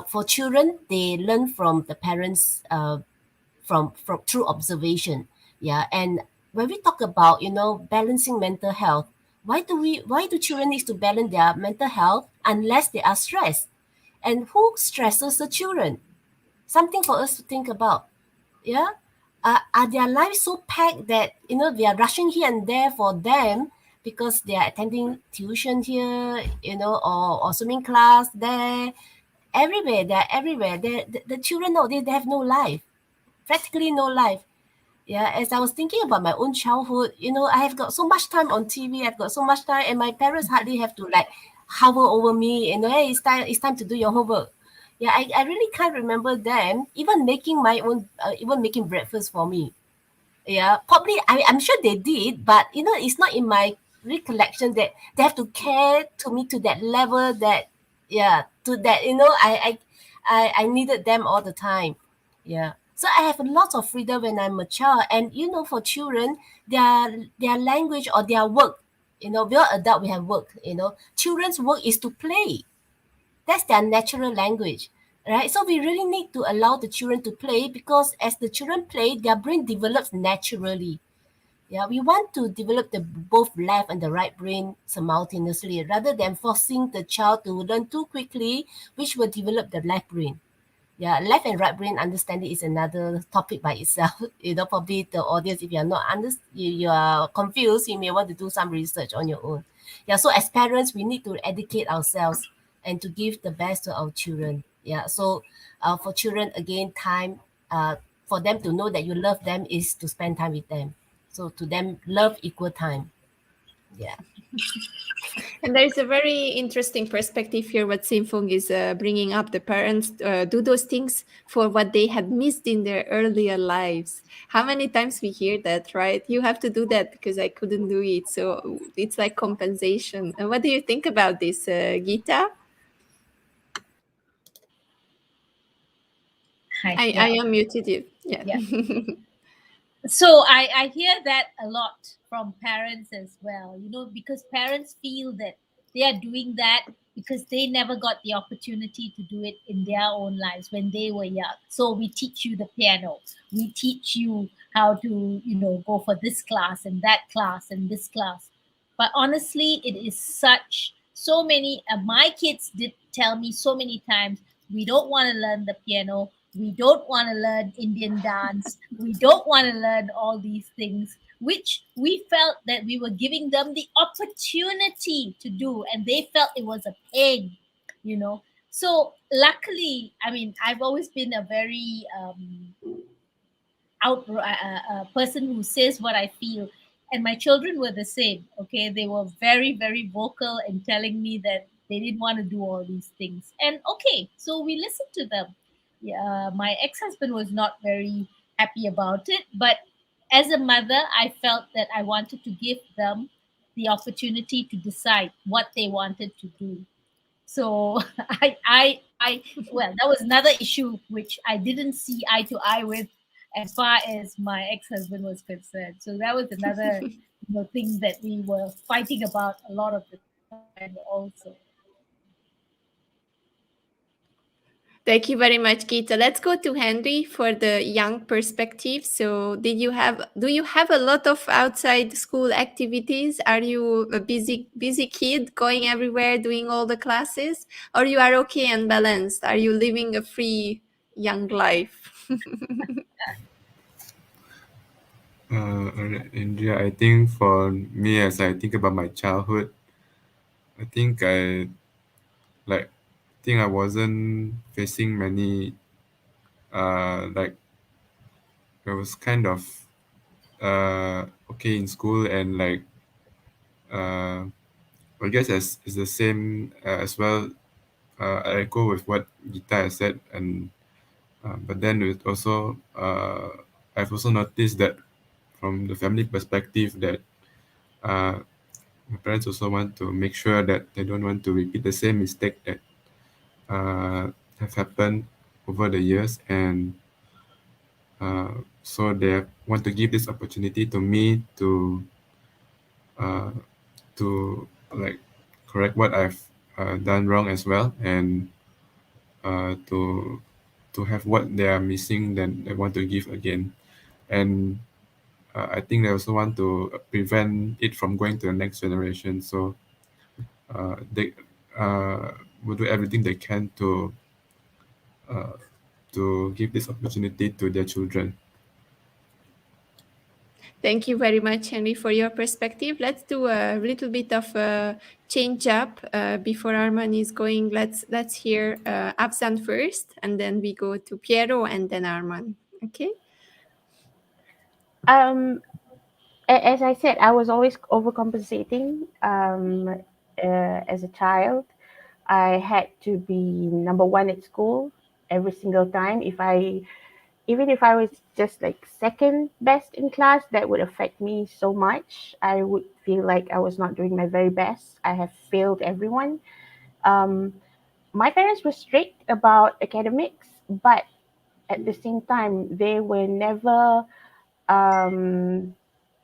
For children, they learn from the parents, from through observation. Yeah, and when we talk about balancing mental health, why do children need to balance their mental health unless they are stressed? And who stresses the children? Something for us to think about. Yeah, are their lives so packed that they are rushing here and there for them because they are attending tuition here, or swimming class there, everywhere. They're everywhere. The children know they have no life, practically no life. Yeah, as I was thinking about my own childhood, I have got so much time on TV. I've got so much time, and my parents hardly have to like hover over me. Hey, it's time to do your homework. Yeah, I really can't remember them even making my own, even making breakfast for me. Yeah, probably I'm sure they did, but it's not in my recollection that they have to care to me to that level, that yeah, to that I needed them all the time. Yeah. So I have a lot of freedom when I'm a child. And for children, their language or their work, we are adult, we have work, children's work is to play. That's their natural language, right? So we really need to allow the children to play, because as the children play, their brain develops naturally. Yeah, we want to develop the both left and the right brain simultaneously, rather than forcing the child to learn too quickly, which will develop the left brain. Yeah, left and right brain understanding is another topic by itself. Probably the audience, if you're not you are confused, you may want to do some research on your own. Yeah, so as parents, we need to educate ourselves and to give the best to our children. Yeah, so for children, again, time, for them to know that you love them is to spend time with them. So to them, love equal time. Yeah. And there's a very interesting perspective here. What Simfung is bringing up: the parents do those things for what they had missed in their earlier lives. How many times we hear that, right? You have to do that because I couldn't do it. So it's like compensation. And what do you think about this, Gita? Hi. I unmuted you. Yeah. Yeah. So I hear that a lot from parents as well, because parents feel that they are doing that because they never got the opportunity to do it in their own lives when they were young. So we teach you the piano, we teach you how to go for this class and that class and this class. But honestly, it is such so many my kids did tell me so many times, we don't want to learn the piano, we don't want to learn Indian dance, we don't want to learn all these things. which we felt that we were giving them the opportunity to do, and they felt it was a pain, you know. So luckily, I mean, I've always been a very person who says what I feel, and my children were the same. Okay, they were very very vocal in telling me that they didn't want to do all these things, and okay, so we listened to them. Yeah, my ex-husband was not very happy about it, but as a mother, I felt that I wanted to give them the opportunity to decide what they wanted to do. So I well, that was another issue which I didn't see eye to eye with as far as my ex-husband was concerned. So that was another thing that we were fighting about a lot of the time also. Thank you very much, Gita. Let's go to Henry for the young perspective. So, do you have a lot of outside school activities? Are you a busy kid going everywhere, doing all the classes, or you are okay and balanced? Are you living a free young life? India, I think for me, as I think about my childhood, I think I wasn't facing many like I was kind of okay in school, and like uh I guess as is the same as well. I echo with what Gita has said, and but then it also I've also noticed that from the family perspective that uh, my parents also want to make sure that they don't want to repeat the same mistake that have happened over the years, and so they want to give this opportunity to me uh, to like correct what I've done wrong as well, and to have what they are missing, then they want to give again. And I think they also want to prevent it from going to the next generation. So they will do everything they can uh, to give this opportunity to their children. Thank you very much, Henry, for your perspective. Let's do a little bit of a change up before Arman is going. Let's hear Afzan first, and then we go to Piero and then Arman. Okay. As I said, I was always overcompensating. As a child, I had to be number one at school every single time. Even if I was just like second best in class, that would affect me so much. I would feel like I was not doing my very best. I have failed everyone. Um, my parents were strict about academics, but at the same time, they were never um,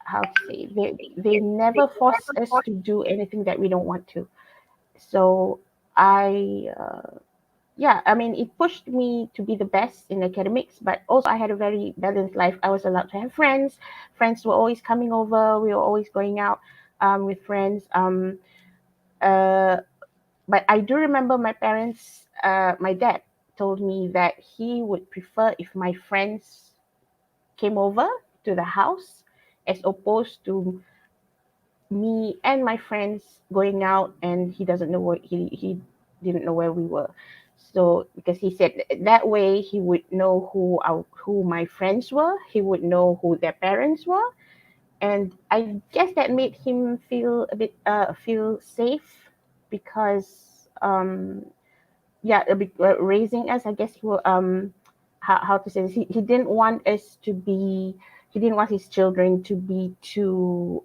how to say, they never force us to do anything that we don't want to. So I yeah, I mean, it pushed me to be the best in academics, but also I had a very balanced life. I was allowed to have friends. Friends were always coming over. We were always going out with friends. Uh, but I do remember my parents, my dad told me that he would prefer if my friends came over to the house as opposed to me and my friends going out, and he doesn't know where he didn't know where we were. So because he said that way he would know who my friends were, he would know who their parents were, and I guess that made him feel a bit feel safe because yeah, raising us, I guess he will how to say this, he didn't want us to be, he didn't want his children to be too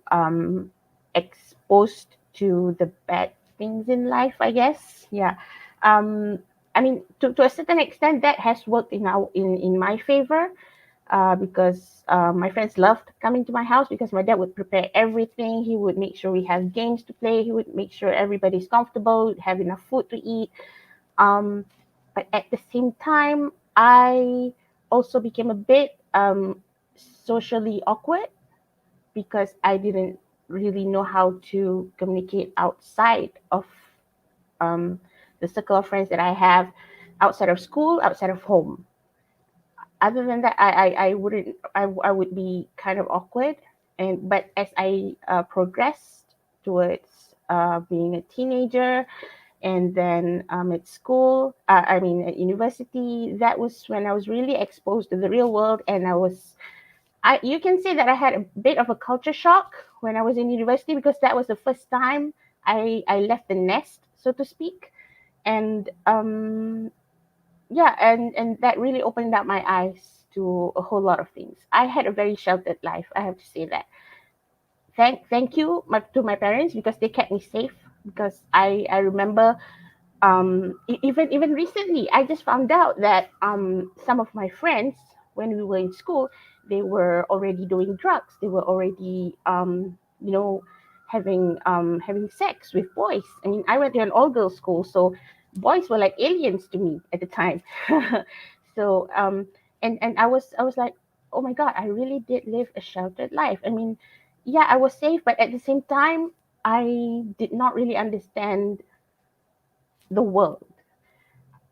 exposed to the bad things in life, I guess. Yeah. um I mean, to a certain extent that has worked in my favor, because my friends loved coming to my house because my dad would prepare everything. He would make sure we have games to play, he would make sure everybody's comfortable, have enough food to eat. um, but at the same time, I also became a bit socially awkward because I didn't really know how to communicate outside of um, the circle of friends that I have, outside of school, outside of home. Other than that, I would be kind of awkward, But as I progressed towards being a teenager, and then at school, at university, that was when I was really exposed to the real world, and you can say that I had a bit of a culture shock when I was in university, because that was the first time I left the nest, so to speak. And yeah, and that really opened up my eyes to a whole lot of things. I had a very sheltered life, I have to say that. Thank you to my parents, because they kept me safe. Because I remember, even recently, I just found out that some of my friends, when we were in school, they were already doing drugs. They were already having sex with boys. I mean, I went to an all girls school, so boys were like aliens to me at the time. So and I was like, oh my god, I really did live a sheltered life. I mean, yeah, I was safe, but at the same time, I did not really understand the world.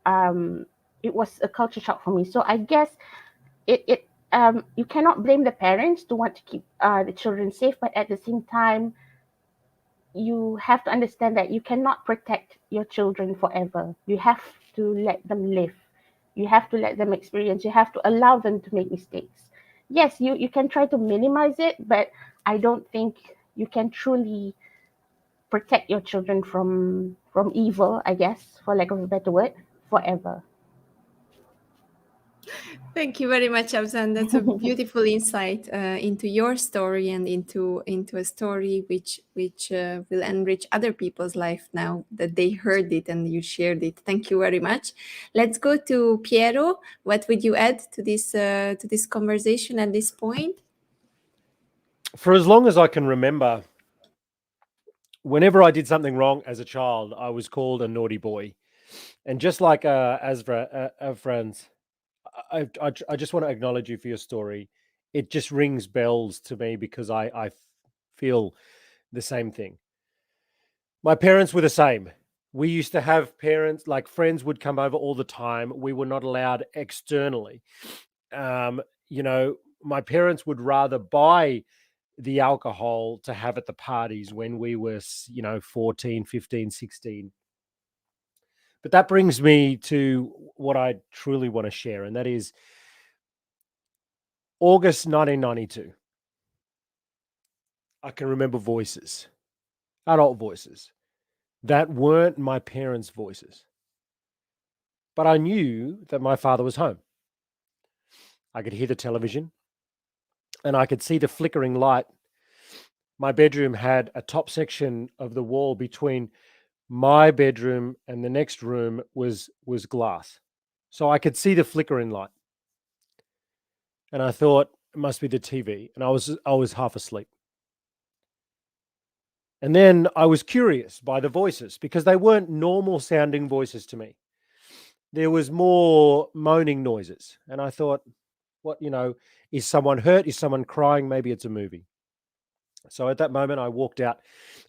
It was a culture shock for me. So I guess you cannot blame the parents to want to keep the children safe, but at the same time, you have to understand that you cannot protect your children forever. You have to let them live. You have to let them experience. You have to allow them to make mistakes. Yes, you can try to minimize it, but I don't think you can truly protect your children from evil, I guess, for lack of a better word, forever. Thank you very much, Abzan. That's a beautiful insight into your story and into a story which will enrich other people's life now that they heard it and you shared it. Thank you very much. Let's go to Piero. What would you add to this conversation at this point? For as long as I can remember, whenever I did something wrong as a child, I was called a naughty boy. And just like Afran's, I just want to acknowledge you for your story. It just rings bells to me because I feel the same thing. My parents were the same. We used to have parents, like friends would come over all the time. We were not allowed externally. You know, my parents would rather buy the alcohol to have at the parties when we were, 14, 15, 16. But that brings me to what I truly want to share, and that is August 1992. I can remember voices, adult voices, that weren't my parents' voices. But I knew that my father was home. I could hear the television and I could see the flickering light. My bedroom had a top section of the wall between my bedroom and the next room was glass. So I could see the flickering light. And I thought it must be the TV. And I was half asleep. And then I was curious by the voices because they weren't normal sounding voices to me. There was more moaning noises. And I thought, what, is someone hurt? Is someone crying? Maybe it's a movie. So at that moment, I walked out.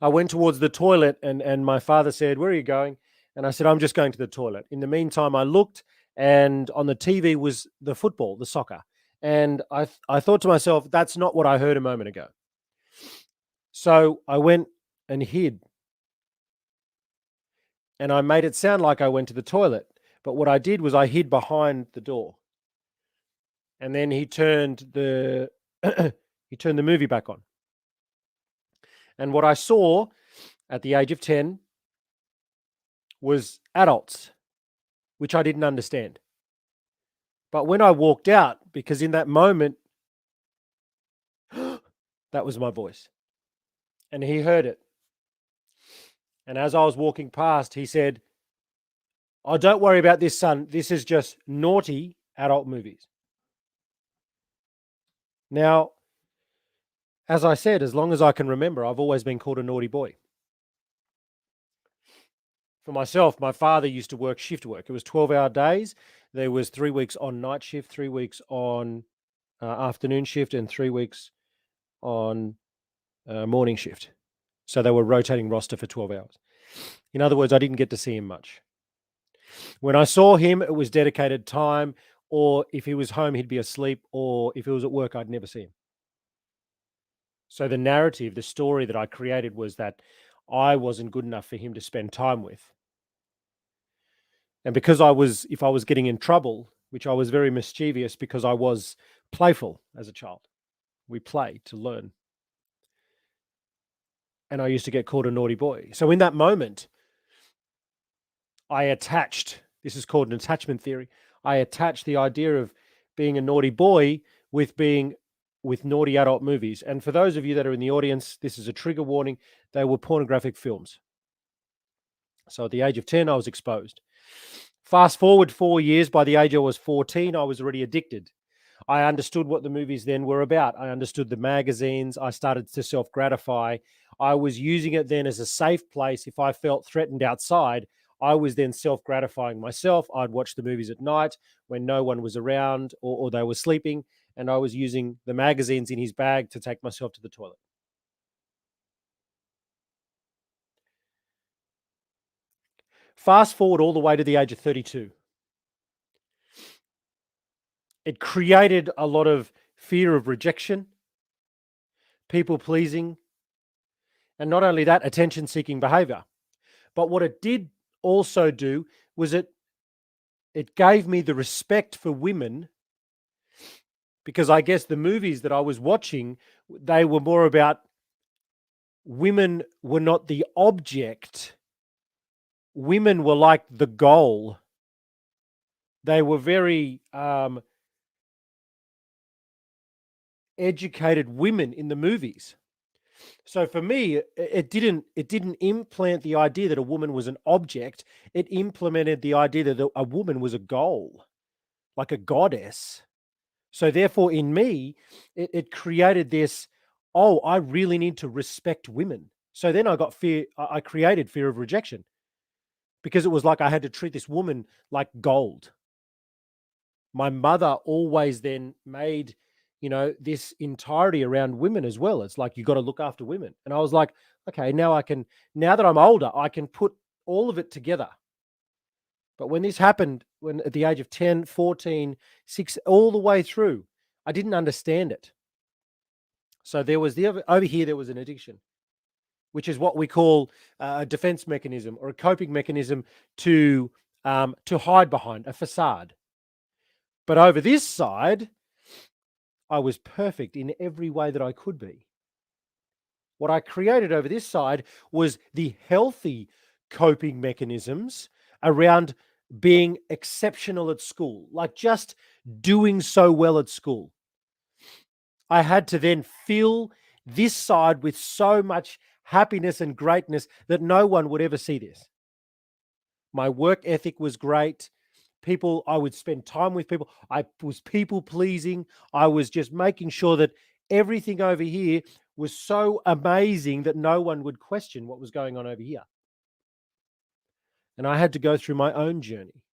I went towards the toilet and my father said, "Where are you going?" And I said, "I'm just going to the toilet." In the meantime, I looked and on the TV was the football, the soccer. And I thought to myself, that's not what I heard a moment ago. So I went and hid. And I made it sound like I went to the toilet. But what I did was I hid behind the door. And then he turned the movie back on. And what I saw at the age of 10 was adults, which I didn't understand. But when I walked out, because in that moment, that was my voice. And he heard it. And as I was walking past, he said, "Oh, don't worry about this, son. This is just naughty adult movies." Now, as I said, as long as I can remember, I've always been called a naughty boy. For myself, my father used to work shift work. It was 12-hour days. There was 3 weeks on night shift, 3 weeks on afternoon shift, and 3 weeks on morning shift. So they were rotating roster for 12 hours. In other words, I didn't get to see him much. When I saw him, it was dedicated time, or if he was home, he'd be asleep, or if he was at work, I'd never see him. So the narrative, the story that I created was that I wasn't good enough for him to spend time with. And because if I was getting in trouble, which I was very mischievous because I was playful as a child, we played to learn. And I used to get called a naughty boy. So in that moment, I attached, this is called an attachment theory, I attached the idea of being a naughty boy with naughty adult movies. And for those of you that are in the audience, this is a trigger warning. They were pornographic films. So at the age of 10, I was exposed. Fast forward 4 years, by the age I was 14, I was already addicted. I understood what the movies then were about. I understood the magazines. I started to self-gratify. I was using it then as a safe place. If I felt threatened outside, I was then self-gratifying myself. I'd watch the movies at night when no one was around or they were sleeping, and I was using the magazines in his bag to take myself to the toilet. Fast forward all the way to the age of 32. It created a lot of fear of rejection, people pleasing, and not only that, attention-seeking behavior. But what it did also do was it gave me the respect for women, because I guess the movies that I was watching, they were more about women were not the object. Women were like the goal. They were very educated women in the movies. So for me, it didn't implant the idea that a woman was an object. It implemented the idea that a woman was a goal, like a goddess. So therefore, in me, it created this, oh, I really need to respect women. So then I got fear. I created fear of rejection, because it was like I had to treat this woman like gold. My mother always then made, this entirety around women as well. It's like, you got to look after women. And I was like, okay, now that I'm older, I can put all of it together. But when this happened, when at the age of 10, 14, 6, all the way through, I didn't understand it. So there was over here, there was an addiction, which is what we call a defense mechanism or a coping mechanism to hide behind a facade. But over this side, I was perfect in every way that I could be. What I created over this side was the healthy coping mechanisms around being exceptional at school, like just doing so well at school. I had to then fill this side with so much happiness and greatness that no one would ever see this. My work ethic was great. I would spend time with people. I was people pleasing. I was just making sure that everything over here was so amazing that no one would question what was going on over here. And I had to go through my own journey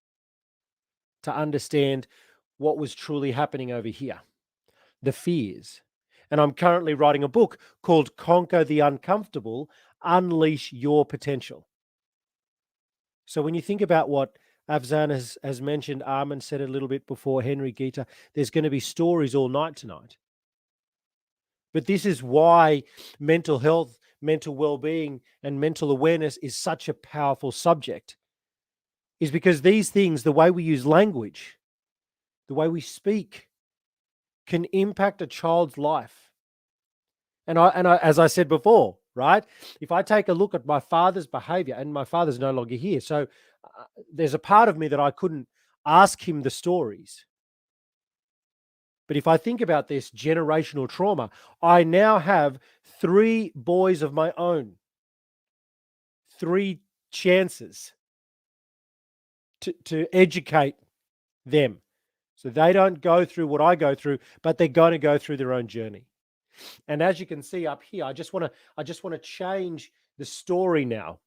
to understand what was truly happening over here, the fears. And I'm currently writing a book called Conquer the Uncomfortable, Unleash Your Potential. So when you think about what Afzan has mentioned, Armin said a little bit before, Henry Gita, there's going to be stories all night tonight. But this is why mental health, mental well-being, and mental awareness is such a powerful subject, is because these things, the way we use language, the way we speak, can impact a child's life. And I, as I said before, right? If I take a look at my father's behavior, and my father's no longer here, so there's a part of me that I couldn't ask him the stories. But if I think about this generational trauma, I now have 3 boys of my own, 3 chances to educate them. So they don't go through what I go through, but they're going to go through their own journey. And as you can see up here, I just want to change the story now.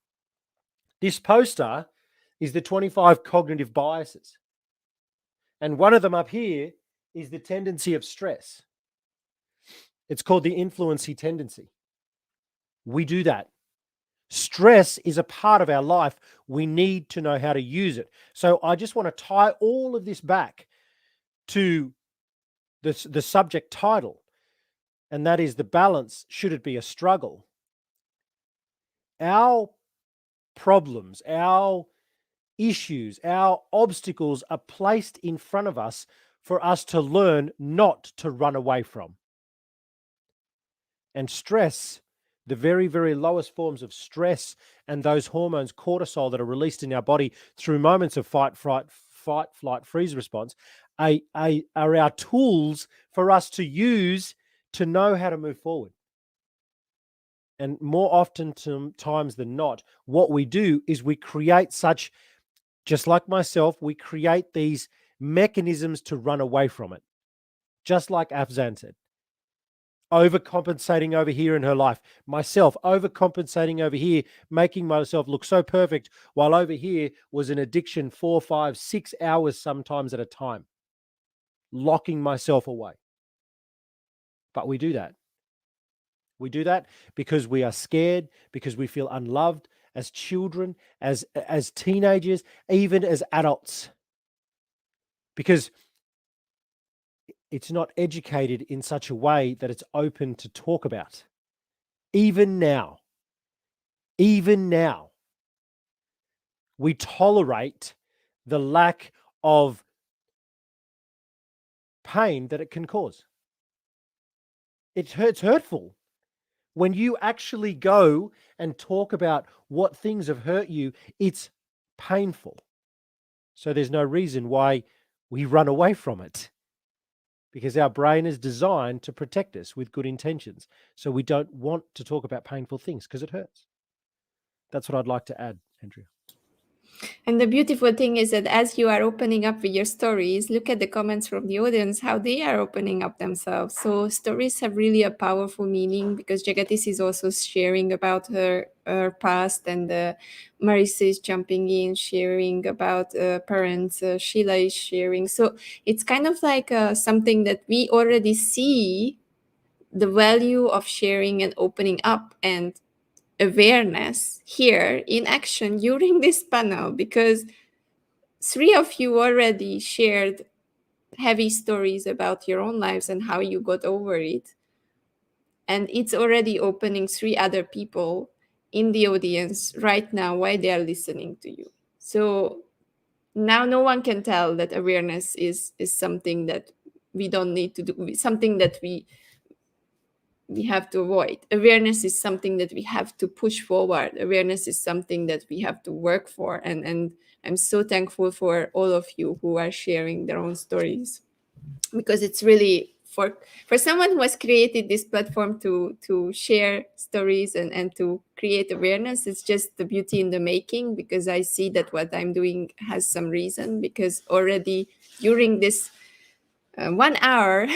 This poster is the 25 cognitive biases. And one of them up here is the tendency of stress. It's called the influency tendency. We do that. Stress is a part of our life. We need to know how to use it. So I just want to tie all of this back to the subject title. and that is the balance. Should it be a struggle? Our problems, our issues, our obstacles are placed in front of us for us to learn not to run away from. And stress, the very, very lowest forms of stress and those hormones, cortisol, that are released in our body through moments of fight, flight, freeze response, are our tools for us to use to know how to move forward. And more often times than not, what we do is we create such, just like myself, we create these mechanisms to run away from it. Just like Afzan said, overcompensating over here in her life, myself overcompensating over here, making myself look so perfect, while over here was an addiction 4, 5, 6 hours sometimes at a time, locking myself away. But we do that. We do that because we are scared, because we feel unloved as children, as teenagers, even as adults. Because it's not educated in such a way that it's open to talk about. Even now, we tolerate the lack of pain that it can cause. It's hurtful. When you actually go and talk about what things have hurt you, it's painful. So there's no reason why we run away from it, because our brain is designed to protect us with good intentions. So we don't want to talk about painful things because it hurts. That's what I'd like to add, Andrea. And the beautiful thing is that as you are opening up with your stories, look at the comments from the audience, how they are opening up themselves. So stories have really a powerful meaning, because Jagatis is also sharing about her past, and Marissa is jumping in, sharing about parents, Sheila is sharing. So it's kind of like something that we already see the value of sharing and opening up and awareness here in action during this panel, because 3 of you already shared heavy stories about your own lives and how you got over it, and it's already opening 3 other people in the audience right now while they are listening to you. So now no one can tell that awareness is something that we don't need to do, something that we have to avoid. Awareness is something that we have to push forward. Awareness is something that we have to work for. And I'm so thankful for all of you who are sharing their own stories, because it's really for someone who has created this platform to share stories and to create awareness. It's just the beauty in the making, because I see that what I'm doing has some reason, because already during this 1 hour,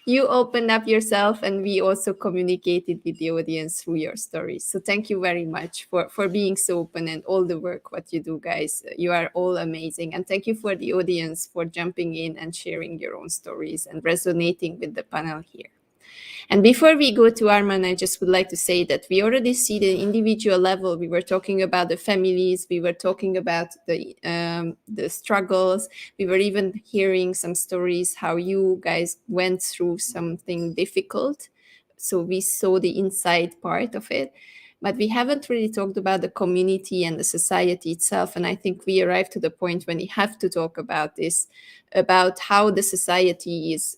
you opened up yourself, and we also communicated with the audience through your stories. So thank you very much for being so open, and all the work what you do, guys. You are all amazing. And thank you for the audience for jumping in and sharing your own stories and resonating with the panel here. And before we go to Arman, I just would like to say that we already see the individual level. We were talking about the families. We were talking about the struggles. We were even hearing some stories how you guys went through something difficult. So we saw the inside part of it. But we haven't really talked about the community and the society itself. And I think we arrived to the point when we have to talk about this, about how the society is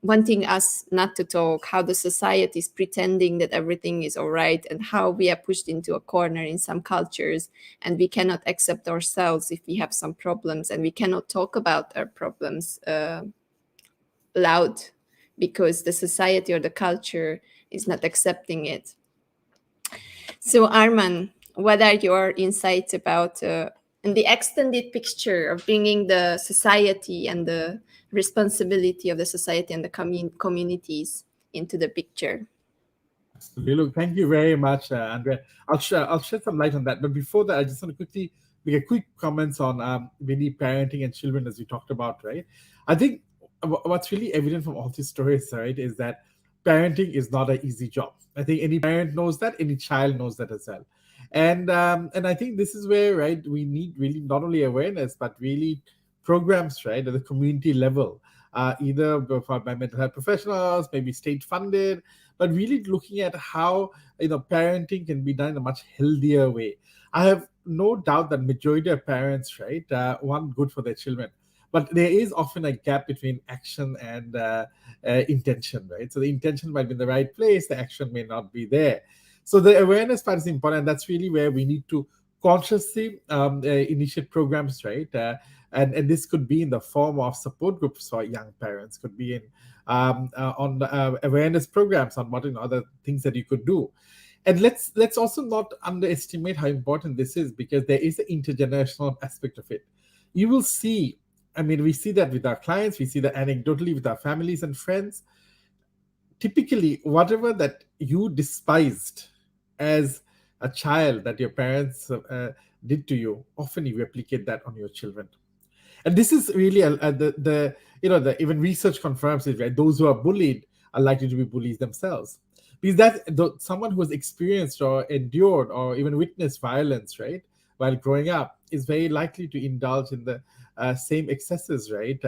wanting us not to talk, how the society is pretending that everything is all right, and how we are pushed into a corner in some cultures, and we cannot accept ourselves if we have some problems, and we cannot talk about our problems loud, because the society or the culture is not accepting it. So Arman, what are your insights about in the extended picture of bringing the society and the responsibility of the society and the communities into the picture? Okay, look, thank you very much, Andrea. I'll shed some light on that. But before that, I just want to quickly make a quick comments on really parenting and children, as we talked about, right? I think what's really evident from all these stories, right, is that parenting is not an easy job. I think any parent knows that, any child knows that as well. And I think this is where, right, we need really not only awareness, but really programs, right, at the community level, either by mental health professionals, maybe state funded, but really looking at how parenting can be done in a much healthier way. I have no doubt that majority of parents, right, want good for their children, but there is often a gap between action and intention, right? So the intention might be in the right place, the action may not be there. So the awareness part is important. That's really where we need to consciously initiate programs, right? And this could be in the form of support groups for young parents, could be in on awareness programs on what other things that you could do. And let's also not underestimate how important this is, because there is an intergenerational aspect of it. You will see, I mean, we see that with our clients, we see that anecdotally with our families and friends. Typically, whatever that you despised as a child that your parents did to you, often you replicate that on your children. And this is really the even research confirms it, right? Those who are bullied are likely to be bullies themselves, because someone who has experienced or endured or even witnessed violence, right, while growing up, is very likely to indulge in the same excesses, right,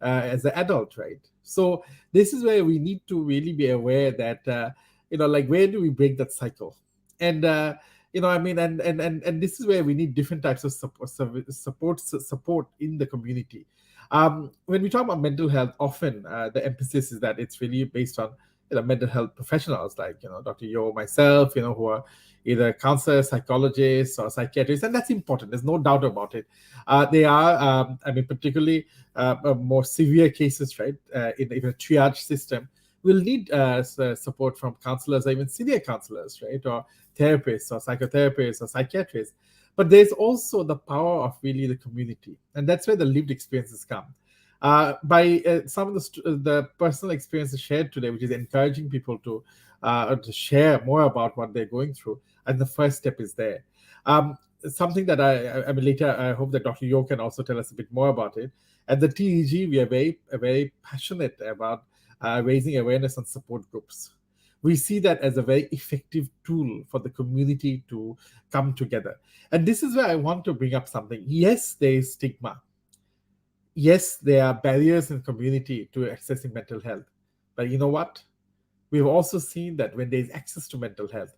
as an adult, right? So this is where we need to really be aware that like, where do we break that cycle? And I mean, and this is where we need different types of support in the community. When we talk about mental health, often the emphasis is that it's really based on mental health professionals like Dr. Yo, myself, who are either counselors, psychologists, or psychiatrists, and that's important. There's no doubt about it. They are, I mean, particularly more severe cases, right? In a triage system, will need support from counselors or even senior counselors, right? Or therapists or psychotherapists or psychiatrists. But there's also the power of really the community. And that's where the lived experiences come. By some of the personal experiences shared today, which is encouraging people to share more about what they're going through. And the first step is there. Something that I mean, later, I hope that Dr. Yo can also tell us a bit more about it. At the TEG, we are very passionate about raising awareness on support groups. We see that as a very effective tool for the community to come together. And this is where I want to bring up something. Yes, there is stigma. Yes, there are barriers in community to accessing mental health. But you know what? We've also seen that when there's access to mental health,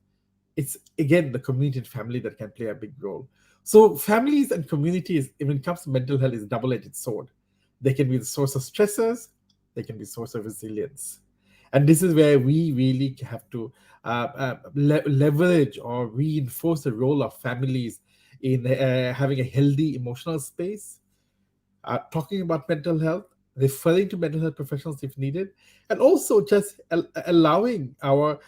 it's again the community and family that can play a big role. So families and communities, when it comes to mental health, is a double-edged sword. They can be the source of stressors, they can be the source of resilience. And this is where we really have to leverage or reinforce the role of families in having a healthy emotional space, talking about mental health, referring to mental health professionals if needed, and also just allowing our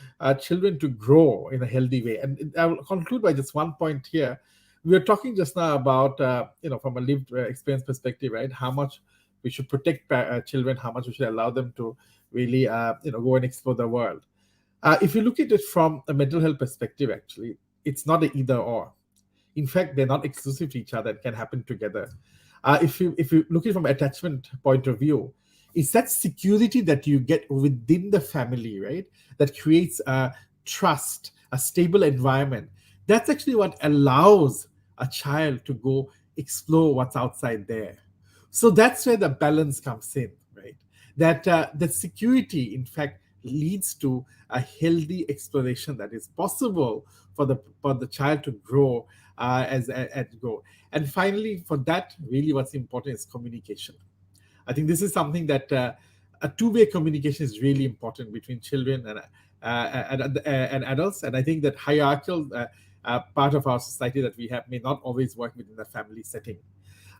children to grow in a healthy way. And I will conclude by just one point here. We were talking just now about, from a lived experience perspective, right? How much we should protect children, how much we should allow them to really, go and explore the world. If you look at it from a mental health perspective, actually, it's not an either or. In fact, they're not exclusive to each other. It can happen together. If you look at it from an attachment point of view, it's that security that you get within the family, right? That creates a trust, a stable environment. That's actually what allows a child to go explore what's outside there. So that's where the balance comes in, right? That the security, in fact, leads to a healthy exploration that is possible for the child to grow as go. And finally, for that, really what's important is communication. I think this is something that a two-way communication is really important between children and adults. And I think that hierarchical part of our society that we have may not always work within the family setting.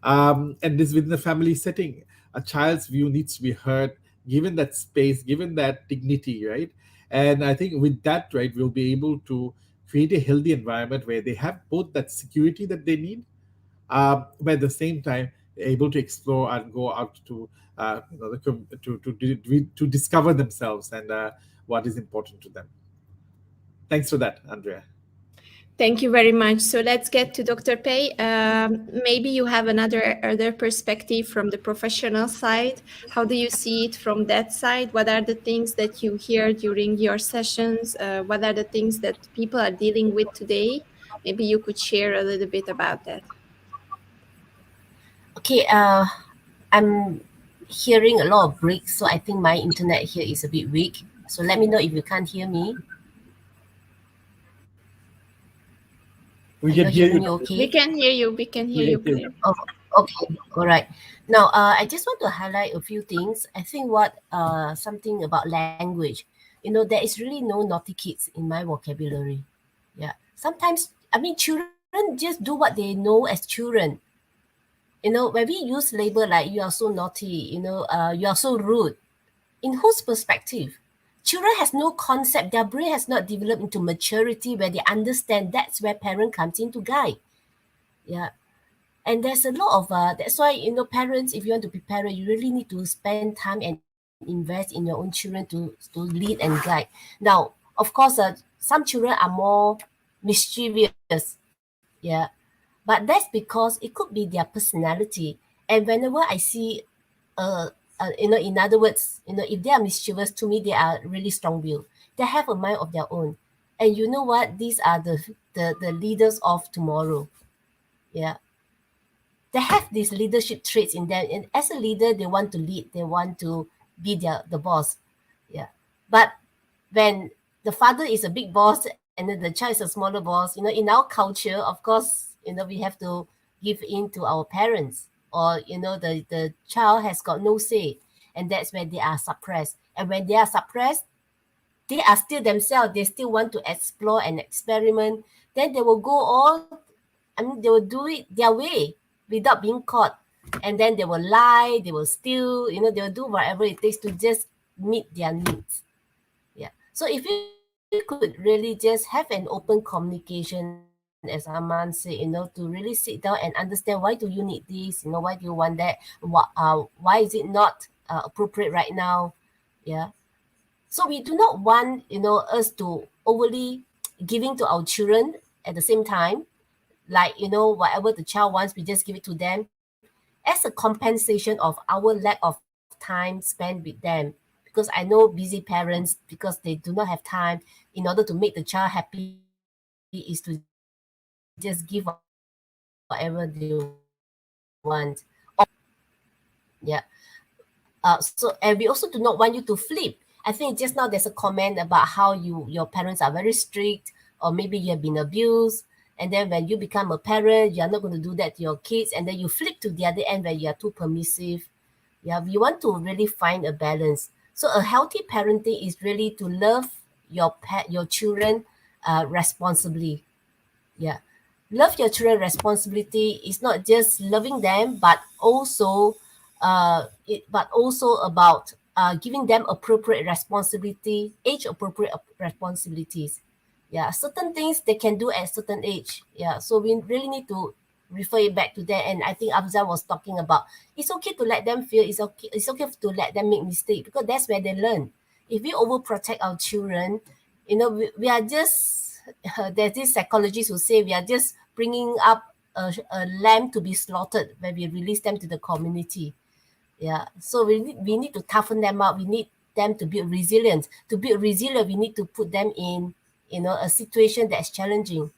And this within the family setting, a child's view needs to be heard, given that space, given that dignity, right? And I think with that, right, we'll be able to create a healthy environment where they have both that security that they need, but at the same time able to explore and go out to to discover themselves and what is important to them. Thanks for that, Andrea. Thank you very much. So let's get to Dr. Pei. Maybe you have other perspective from the professional side. How do you see it from that side? What are the things that you hear during your sessions? What are the things that people are dealing with today? Maybe you could share a little bit about that. Okay, I'm hearing a lot of breaks, so I think my internet here is a bit weak. So let me know if you can't hear me. We Are can you hear hearing you. me okay? We can hear you. We can hear We you can hear clear. Oh, okay, all right. Now, I just want to highlight a few things. I think something about language. There is really no naughty kids in my vocabulary. Yeah, sometimes I mean children just do what they know as children. When we use label like you are so naughty, you are so rude. In whose perspective? Children has no concept. Their brain has not developed into maturity where they understand. That's where parent comes in to guide. Yeah, and there's a lot of that's why parents, if you want to be parent, you really need to spend time and invest in your own children to lead and guide. Now, of course, some children are more mischievous, yeah, but that's because it could be their personality. And whenever I see in other words, if they are mischievous, to me they are really strong-willed. They have a mind of their own, and you know what, these are the leaders of tomorrow. Yeah, they have these leadership traits in them, and as a leader they want to lead, they want to be the boss. Yeah, but when the father is a big boss and then the child is a smaller boss, in our culture, of course, we have to give in to our parents, or the child has got no say, and that's where they are suppressed. And when they are suppressed, they are still themselves, they still want to explore and experiment. Then they will go all, they will do it their way without being caught. And then they will lie, they will steal, they will do whatever it takes to just meet their needs. Yeah. So if you could really just have an open communication, as Aman said, to really sit down and understand, why do you need this? Why do you want that? Why is it not appropriate right now? Yeah. So we do not want, us to overly giving to our children at the same time. Like, whatever the child wants, we just give it to them as a compensation of our lack of time spent with them. Because I know busy parents, because they do not have time, in order to make the child happy, is to just give whatever they want. Yeah. So and we also do not want you to flip. I think just now there's a comment about how your parents are very strict, or maybe you have been abused, and then when you become a parent, you are not going to do that to your kids, and then you flip to the other end where you are too permissive. Yeah, we want to really find a balance. So a healthy parenting is really to love your children responsibly. Yeah, love your children responsibility is not just loving them, but also about giving them appropriate responsibility, age appropriate responsibilities. Yeah, certain things they can do at certain age. Yeah, so we really need to refer it back to that. And I think Abza was talking about, it's okay to let them feel, it's okay to let them make mistakes, because that's where they learn. If we overprotect our children, we are just there's this psychologist who say we are just bringing up a lamb to be slaughtered when we release them to the community. Yeah, so we need to toughen them up. We need them to build resilience. To build resilience, we need to put them in a situation that's challenging,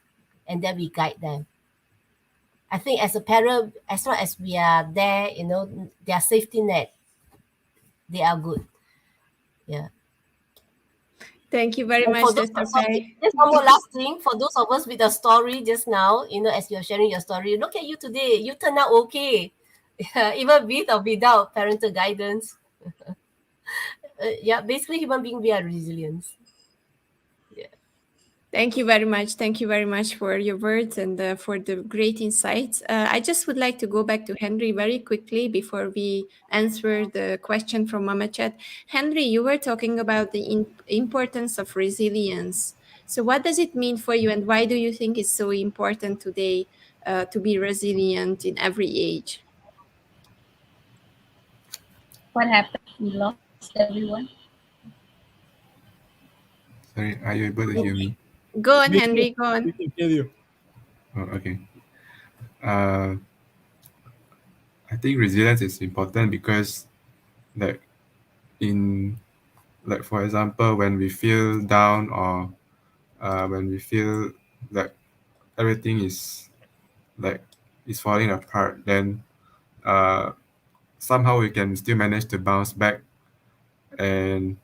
and then we guide them. I think as a parent, as long as we are there, their safety net, they are good. Yeah. Thank you very And much, for those, Dr. sorry, Pai. just one more last thing. For those of us with a story just now, as you're sharing your story, look at you today. You turned out okay, even with or without parental guidance. Yeah, basically, human being, we are resilient. Yeah. Thank you very much. Thank you very much for your words and for the great insights. I just would like to go back to Henry very quickly before we answer the question from Mama Chat. Henry, you were talking about the importance of resilience. So, what does it mean for you, and why do you think it's so important today to be resilient in every age? What happened? We lost everyone. Sorry, are you able to hear me? Go on, We can, Henry, go we on. can hear you. Oh, okay. Uh, I think resilience is important because, like, in like for example, when we feel down, or when we feel like everything is like is falling apart, then uh, somehow we can still manage to bounce back, and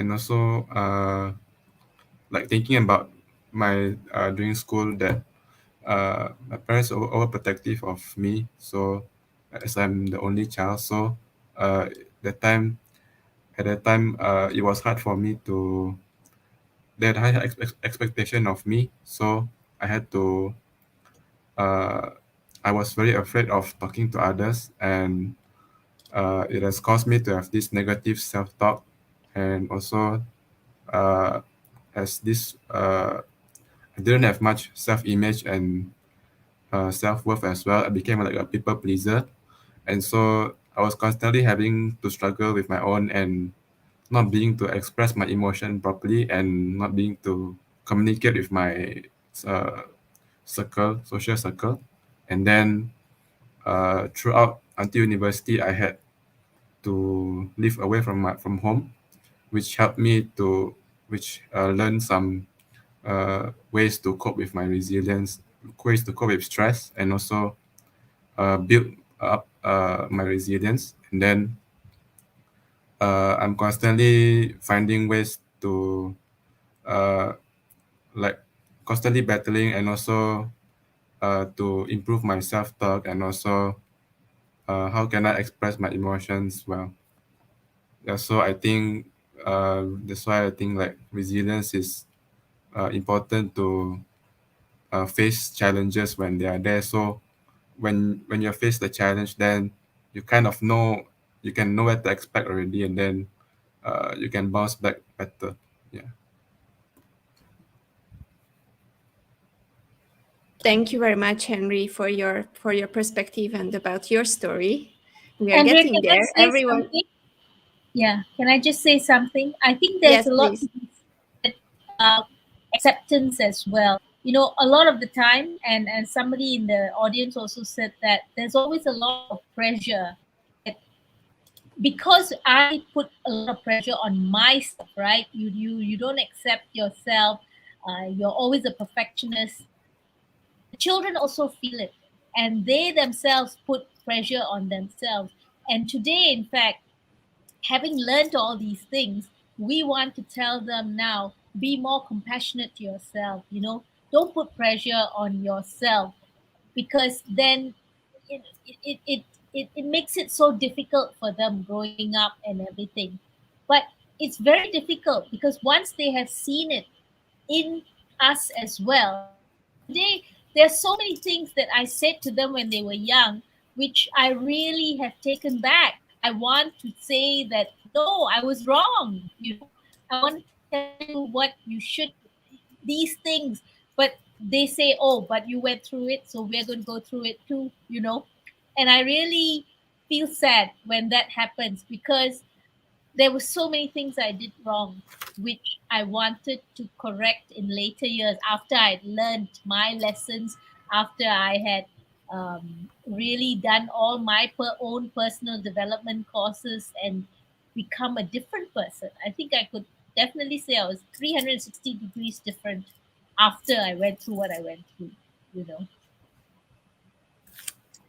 also like thinking about my during school that my parents were overprotective of me, so as I'm the only child, so uh, that time at that time it was hard for me to they had high expectation of me, so I had to uh, I was very afraid of talking to others, and it has caused me to have this negative self-talk, and also uh, as this I didn't have much self-image and self-worth as well. I became like a people pleaser, and so I was constantly having to struggle with my own and not being to express my emotion properly and not being to communicate with my uh, social circle. And then throughout until university, I had to live away from home, which helped me to learn some ways to cope with my resilience, ways to cope with stress, and also build up my resilience. And then I'm constantly finding ways to uh, like constantly battling, and also to improve my self-talk, and also how can I express my emotions well. Yeah, so I think that's why I think like resilience is important to face challenges when they are there. So when you face the challenge, then you kind of know, you can know what to expect already, and then you can bounce back better. Yeah. Thank you very much, Henry, for your perspective and about your story. We are Andrea, getting can I there. say Everyone, something? Yeah, can I just say something? I think there's yes, a lot please. to be said about acceptance as well. You know, a lot of the time, and somebody in the audience also said that there's always a lot of pressure that because I put a lot of pressure on myself, right? You don't accept yourself. You're always a perfectionist. The children also feel it, and they themselves put pressure on themselves. And today, in fact, having learned all these things, we want to tell them now, be more compassionate to yourself. You know, don't put pressure on yourself, because then it it, it, it, it makes it so difficult for them growing up and everything. But it's very difficult because once they have seen it in us as well, today there's so many things that I said to them when they were young, which I really have taken back. I want to say that no, I was wrong. You know, I want to tell you what you should, these things. But they say, oh, but you went through it, so we're going to go through it too, you know. And I really feel sad when that happens, because there were so many things I did wrong, which I wanted to correct in later years after I'd learned my lessons, after I had really done all my own personal development courses and become a different person. I think I could definitely say I was 360 degrees different after I went through what I went through, you know.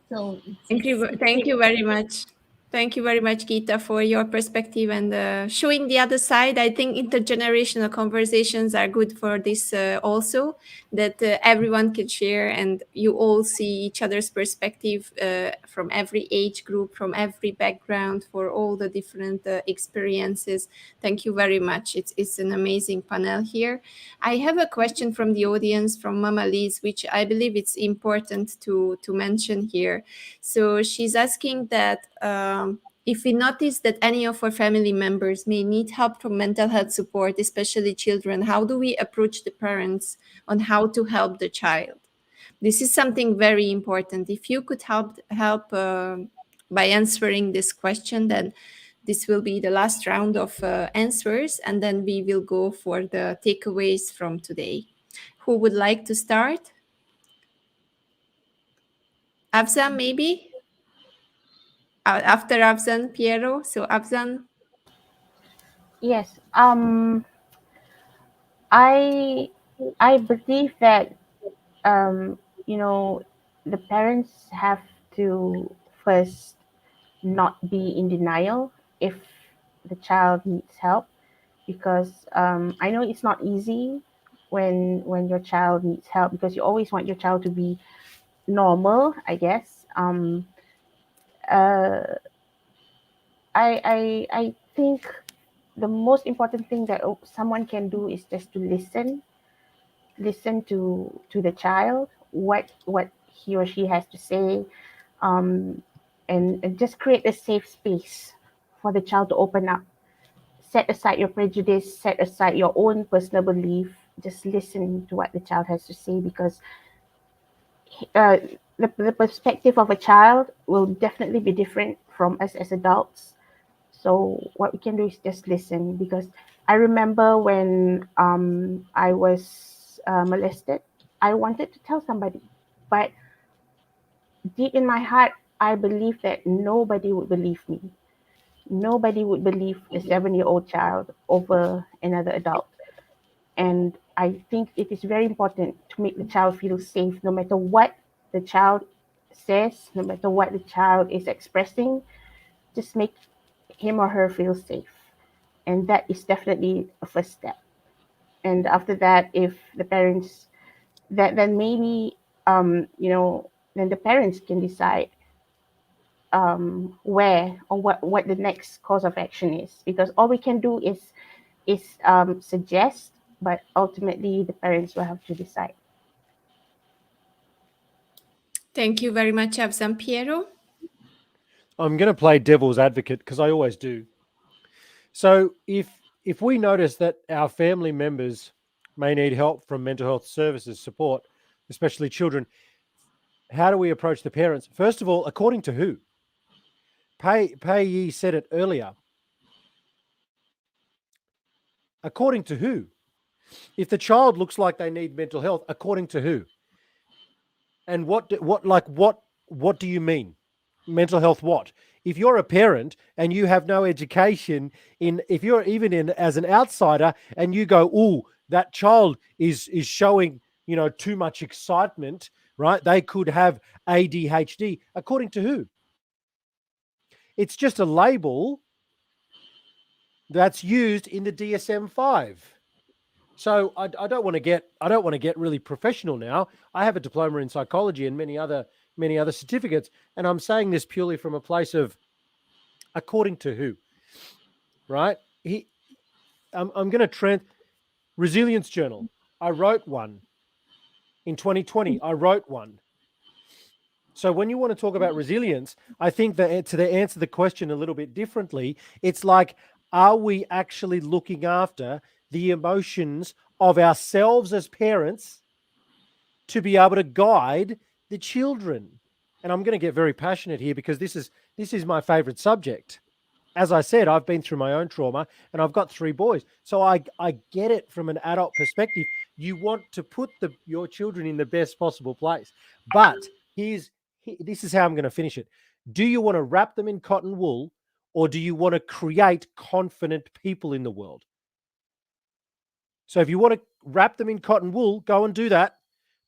So Thank you very much. Thank you very much, Geeta, for your perspective and showing the other side. I think intergenerational conversations are good for this also, that everyone can share and you all see each other's perspective from every age group, from every background, for all the different experiences. Thank you very much. It's an amazing panel here. I have a question from the audience, from Mama Liz, which I believe it's important to mention here. So she's asking that if we notice that any of our family members may need help from mental health support, especially children, how do we approach the parents on how to help the child? This is something very important. If you could help by answering this question, then this will be the last round of answers, and then we will go for the takeaways from today. Who would like to start? Afzan, maybe? After Afzan, Piero. So Afzan, Yes. I I believe that um, you know, the parents have to first not be in denial if the child needs help, because I know it's not easy when your child needs help, because you always want your child to be normal, I guess. Uh, I think the most important thing that someone can do is just to listen to the child, what he or she has to say, um, and just create a safe space for the child to open up. Set aside your prejudice, set aside your own personal belief, just listen to what the child has to say, because uh, the perspective of a child will definitely be different from us as adults. So what we can do is just listen, because I remember when I was molested, I wanted to tell somebody, but deep in my heart, I believe that nobody would believe me. Nobody would believe a 7-year-old child over another adult. And I think it is very important to make the child feel safe, no matter what the child says, no matter what the child is expressing, just make him or her feel safe. And that is definitely a first step. And after that, if the parents, that then maybe, then the parents can decide where or what the next course of action is, because all we can do is suggest, but ultimately the parents will have to decide. Thank you very much, Abzan Piero. I'm going to play devil's advocate because I always do. So if we notice that our family members may need help from mental health services support, especially children, how do we approach the parents? First of all, according to who? Payee said it earlier. According to who? If the child looks like they need mental health, according to who? And what do you mean? Mental health what? If you're a parent and you have no education if you're even in as an outsider and you go, "Ooh, that child is showing, too much excitement," right? They could have ADHD. According to who? It's just a label that's used in the DSM-5. So I don't want to get really professional now. I have a diploma in psychology and many other certificates, and I'm saying this purely from a place of according to who, right? I'm going to Resilience Journal. I wrote one in 2020. I wrote one. So when you want to talk about resilience, I think that to answer the question a little bit differently, it's like, are we actually looking after the emotions of ourselves as parents to be able to guide the children? And I'm going to get very passionate here because this is my favorite subject. As I said, I've been through my own trauma and I've got 3 boys. So I get it from an adult perspective. You want to put your children in the best possible place. But this is how I'm going to finish it. Do you want to wrap them in cotton wool, or do you want to create confident people in the world? So if you want to wrap them in cotton wool, go and do that.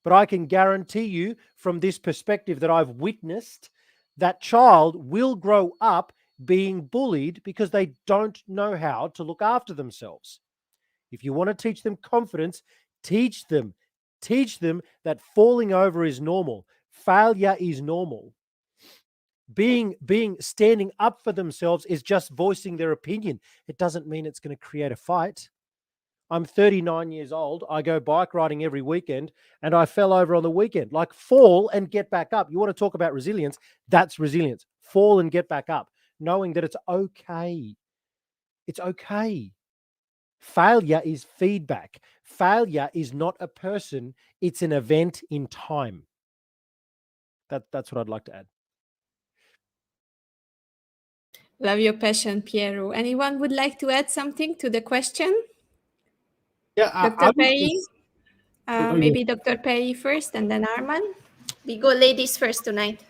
But I can guarantee you from this perspective that I've witnessed, that child will grow up being bullied because they don't know how to look after themselves. If you want to teach them confidence, teach them that falling over is normal. Failure is normal. Standing up for themselves is just voicing their opinion. It doesn't mean it's going to create a fight. I'm 39 years old. I go bike riding every weekend and I fell over on the weekend. Like, fall and get back up. You want to talk about resilience? That's resilience. Fall and get back up, knowing that it's okay. It's okay. Failure is feedback. Failure is not a person. It's an event in time. That's what I'd like to add. Love your passion, Piero. Anyone would like to add something to the question? Yeah, Dr. Pei? Maybe Dr. Pei first and then Arman. We go ladies first tonight.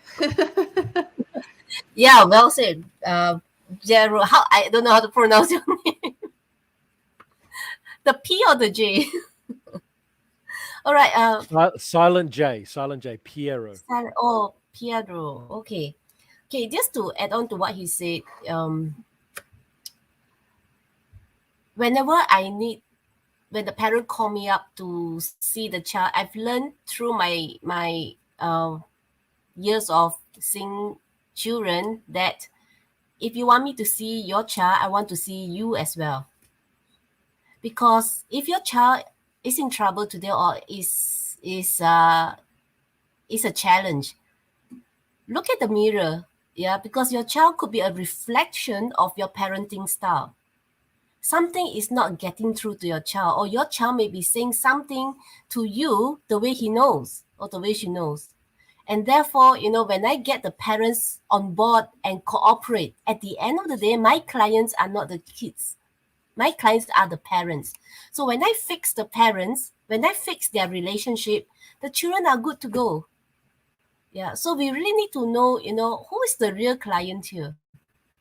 Yeah, well said. Jero, I don't know how to pronounce your name. The P or the J? All right. Silent J, Piero. Oh, Piero. Okay. Okay, just to add on to what he said, whenever when the parent call me up to see the child, I've learned through my years of seeing children that if you want me to see your child, I want to see you as well. Because if your child is in trouble today or is a challenge, look at the mirror, yeah, because your child could be a reflection of your parenting style. Something is not getting through to your child, or your child may be saying something to you the way he knows or the way she knows. And therefore, when I get the parents on board and cooperate, at the end of the day, my clients are not the kids. My clients are the parents. So when I fix the parents, when I fix their relationship, the children are good to go. Yeah. So we really need to know, who is the real client here?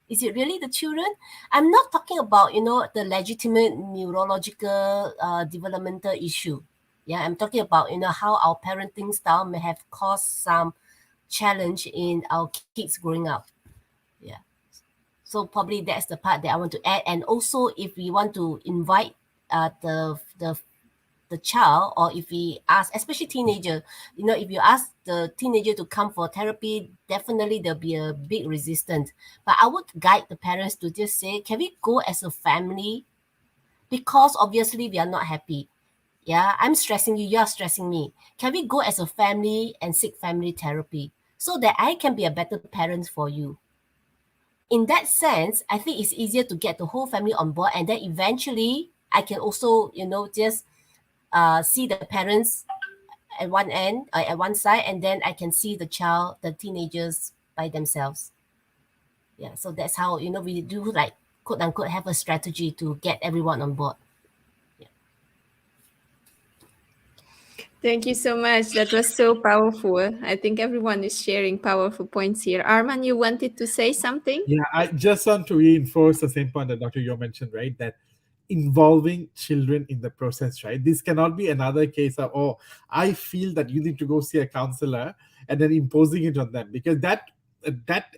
Is it really the children? I'm not talking about, the legitimate neurological developmental issue. Yeah, I'm talking about, how our parenting style may have caused some challenge in our kids growing up. Yeah. So probably that's the part that I want to add. And also, if we want to invite the child, or if we ask, especially teenager, if you ask the teenager to come for therapy, definitely there'll be a big resistance. But I would guide the parents to just say, can we go as a family? Because obviously we are not happy. Yeah, I'm stressing you, you're stressing me. Can we go as a family and seek family therapy so that I can be a better parent for you? In that sense, I think it's easier to get the whole family on board, and then eventually I can also, just see the parents at one end, at one side, and then I can see the child, the teenagers by themselves. Yeah, so that's how, we do, like, quote unquote, have a strategy to get everyone on board. Thank you so much. That was so powerful. I think everyone is sharing powerful points here. Arman, you wanted to say something? Yeah, I just want to reinforce the same point that Dr. Yo mentioned, right? That involving children in the process, right? This cannot be another case of, oh, I feel that you need to go see a counselor and then imposing it on them, because that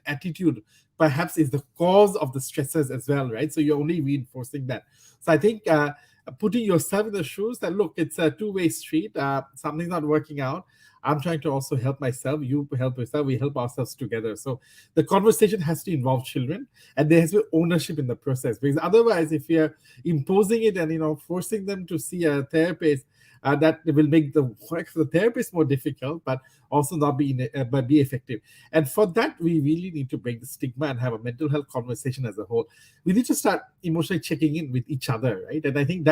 attitude perhaps is the cause of the stresses as well, right? So you're only reinforcing that. So I think putting yourself in the shoes that, look, it's a two-way street. Something's not working out. I'm trying to also help myself. You help yourself. We help ourselves together. So the conversation has to involve children, and there has to be ownership in the process. Because otherwise, if you're imposing it and forcing them to see a therapist, that will make the work for the therapist more difficult, but also not be effective. And for that, we really need to break the stigma and have a mental health conversation as a whole. We need to start emotionally checking in with each other, right? And I think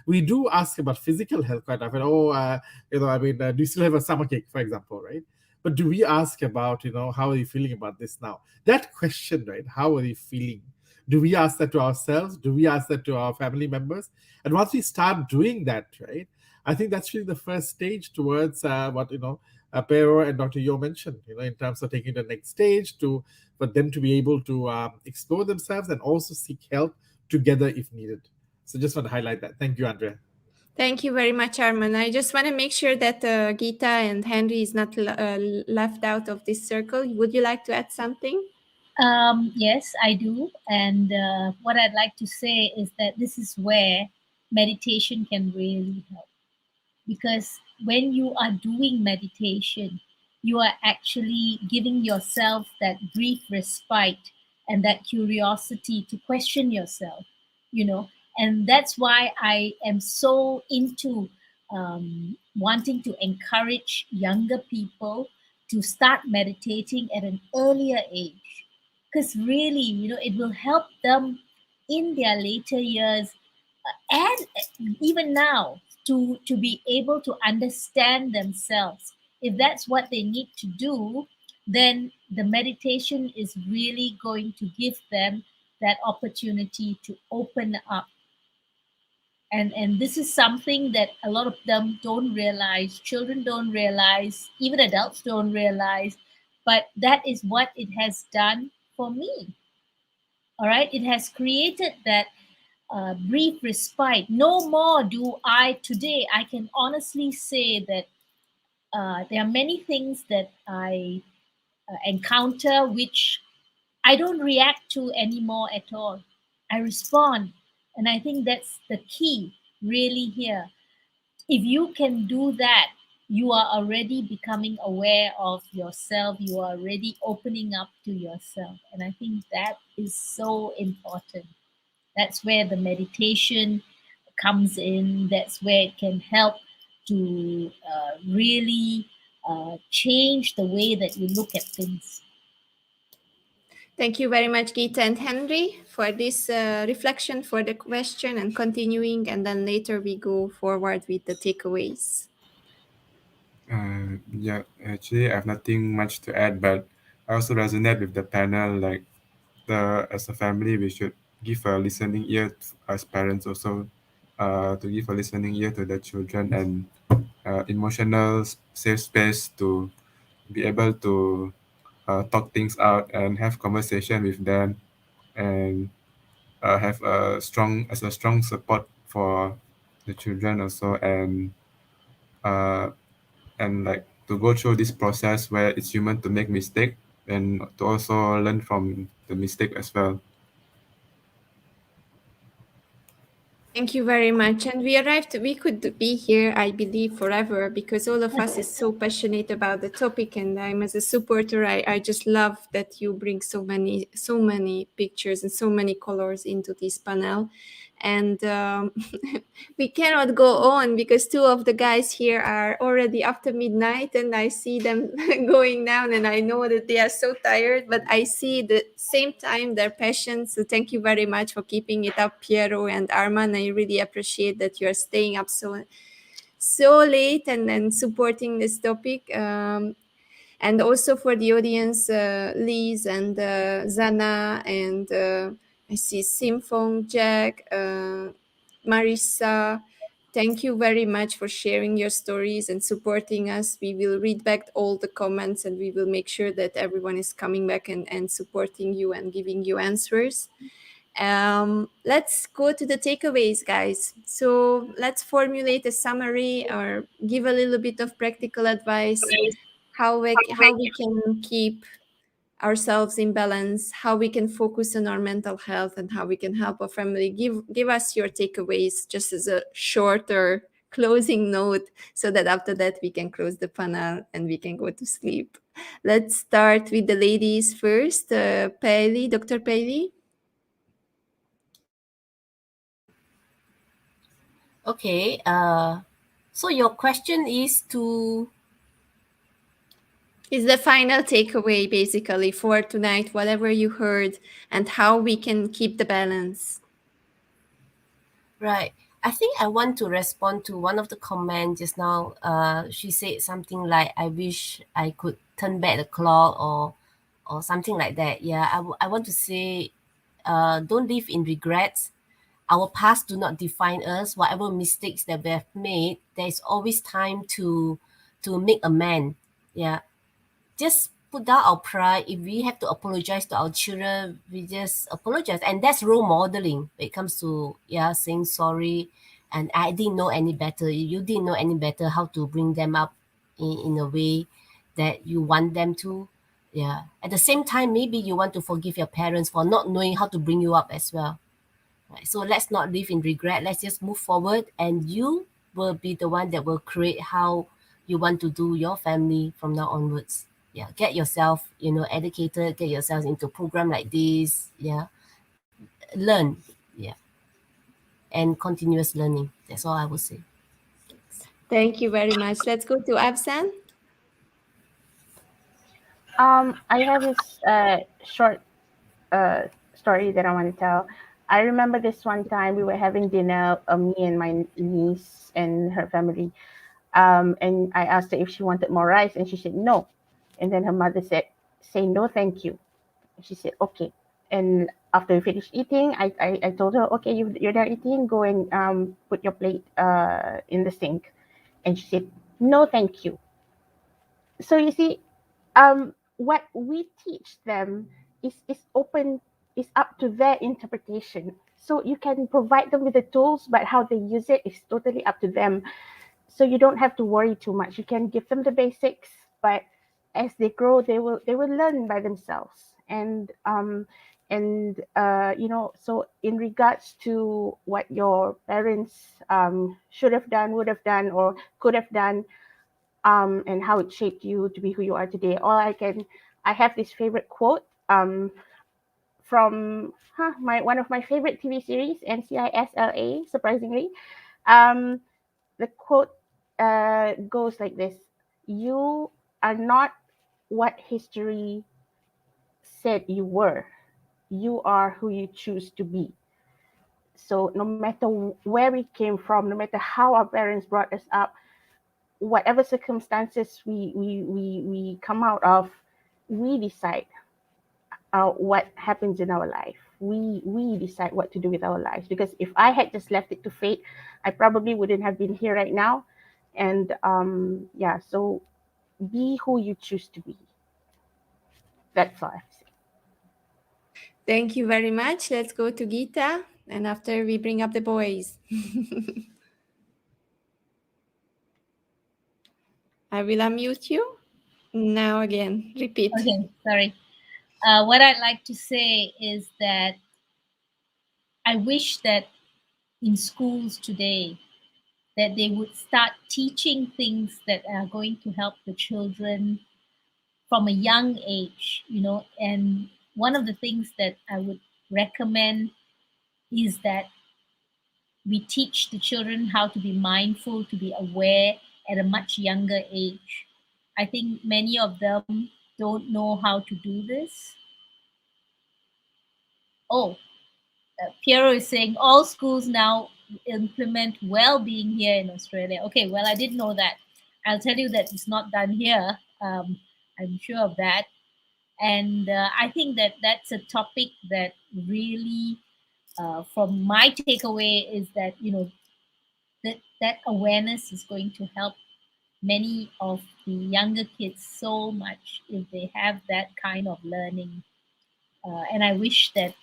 we do ask about physical health quite often. Do you still have a stomachache, for example, right? But do we ask about, how are you feeling about this now? That question, right? How are you feeling? Do we ask that to ourselves? Do we ask that to our family members? And once we start doing that, right, I think that's really the first stage towards what Pero and Dr. Yo mentioned, in terms of taking the next stage for them to be able to explore themselves and also seek help together if needed. So just want to highlight that. Thank you, Andrea. Thank you very much, Arman. I just want to make sure that Geeta and Henry is not left out of this circle. Would you like to add something? Yes, I do. And what I'd like to say is that this is where meditation can really help. Because when you are doing meditation, you are actually giving yourself that brief respite and that curiosity to question yourself, and that's why I am so into wanting to encourage younger people to start meditating at an earlier age, because really, it will help them in their later years, and even now, to be able to understand themselves. If that's what they need to do, then the meditation is really going to give them that opportunity to open up. And this is something that a lot of them don't realize, children don't realize, even adults don't realize, but that is what it has done for me. All right, it has created that brief respite. No more do I today. I can honestly say that there are many things that I encounter which I don't react to anymore at all. I respond. And I think that's the key really here. If you can do that, you are already becoming aware of yourself. You are already opening up to yourself. And I think that is so important. That's where the meditation comes in. That's where it can help to really change the way that you look at things. Thank you very much, Geeta and Henry, for this reflection, for the question and continuing. And then later we go forward with the takeaways. Yeah, actually, I have nothing much to add, but I also resonate with the panel. Like, as a family, we should give a listening ear as parents also, to give a listening ear to the children and emotional safe space to be able to talk things out and have conversation with them, and have a strong support for the children also, uh, and like to go through this process where it's human to make mistake and to also learn from the mistake as well. Thank you very much. And we could be here, I believe, forever, because all of us is so passionate about the topic. And I'm, as a supporter, I just love that you bring so many pictures and so many colors into this panel. And we cannot go on because two of the guys here are already after midnight, and I see them going down, and I know that they are so tired, but I see the same time their passion. So thank you very much for keeping it up, Piero and Arman. I really appreciate that you are staying up so late and supporting this topic. And also for the audience, Liz and Zana, and I see Simfong, Jack, Marissa. Thank you very much for sharing your stories and supporting us. We will read back all the comments, and we will make sure that everyone is coming back and supporting you and giving you answers. Let's go to the takeaways, guys. So let's formulate a summary or give a little bit of practical advice how we can keep ourselves in balance, how we can focus on our mental health, and how we can help our family. Give us your takeaways just as a shorter closing note, so that after that we can close the panel and we can go to sleep. Let's start with the ladies first. Paley, Dr. Paley. Okay. So your question is the final takeaway basically for tonight, whatever you heard, and how we can keep the balance. Right. I think I want to respond to one of the comments just now. She said something like, "I wish I could turn back the clock," or something like that. Yeah, I want to say, don't live in regrets. Our past do not define us. Whatever mistakes that we have made, there is always time to make amends. Yeah, just put down our pride. If we have to apologize to our children, we just apologize, and that's role modeling. When it comes to saying sorry, and I didn't know any better. You didn't know any better how to bring them up in a way that you want them to. Yeah. At the same time, maybe you want to forgive your parents for not knowing how to bring you up as well. Right. So let's not live in regret. Let's just move forward, and you will be the one that will create how you want to do your family from now onwards. Yeah, get yourself, educated, get yourself into a program like this. Yeah, learn. Yeah, and continuous learning. That's all I would say. Thank you very much. Let's go to Absan. I have this short story that I want to tell. I remember this one time we were having dinner, me and my niece and her family. And I asked her if she wanted more rice, and she said no. And then her mother said, "Say no, thank you." She said, "Okay." And after we finished eating, I told her, "Okay, you're done eating. Go and put your plate in the sink." And she said, "No, thank you." So you see, what we teach them is up to their interpretation. So you can provide them with the tools, but how they use it is totally up to them. So you don't have to worry too much. You can give them the basics, but as they grow, they will learn by themselves. So in regards to what your parents should have done, would have done, or could have done, and how it shaped you to be who you are today. I have this favorite quote from one of my favorite TV series, NCISLA, surprisingly. The quote goes like this: "You are not what history said you were. You are who you choose to be." So no matter where we came from, no matter how our parents brought us up, whatever circumstances we come out of, we decide what happens in our life. We decide what to do with our lives. Because if I had just left it to fate, I probably wouldn't have been here right now. And so be who you choose to be. That's all I have to say. Thank you very much. Let's go to Geeta, and after we bring up the boys. I will unmute you. Now again, repeat. Okay, sorry. What I'd like to say is that I wish that in schools today that they would start teaching things that are going to help the children from a young age, and one of the things that I would recommend is that we teach the children how to be mindful, to be aware at a much younger age. I think many of them don't know how to do this. Oh, Piero is saying all schools now implement well-being here in Australia. Okay, well, I didn't know that. I'll tell you that it's not done here. I'm sure of that. And I think that that's a topic that really, from my takeaway, is that that awareness is going to help many of the younger kids so much if they have that kind of learning. And I wish that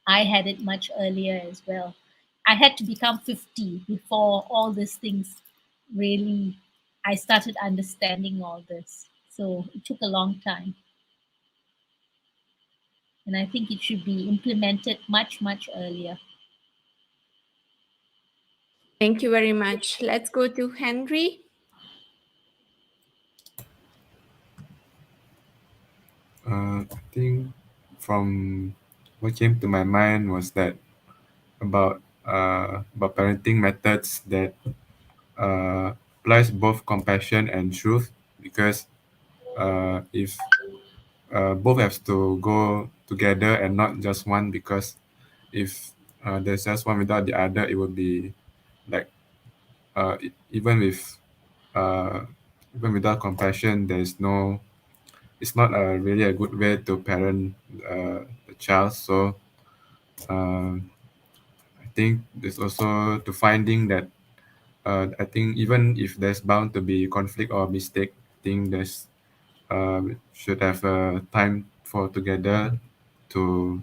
I had it much earlier as well. I had to become 50 before all these things really, I started understanding all this. So it took a long time. And I think it should be implemented much, much earlier. Thank you very much. Let's go to Henry. I think from what came to my mind was that about parenting methods that applies both compassion and truth, because if both have to go together and not just one, because if there's just one without the other, it would be like even with uh, even without compassion, there's no it's not a really a good way to parent the child. So I think there's also to finding that I think even if there's bound to be conflict or mistake, I think there's should have time for together to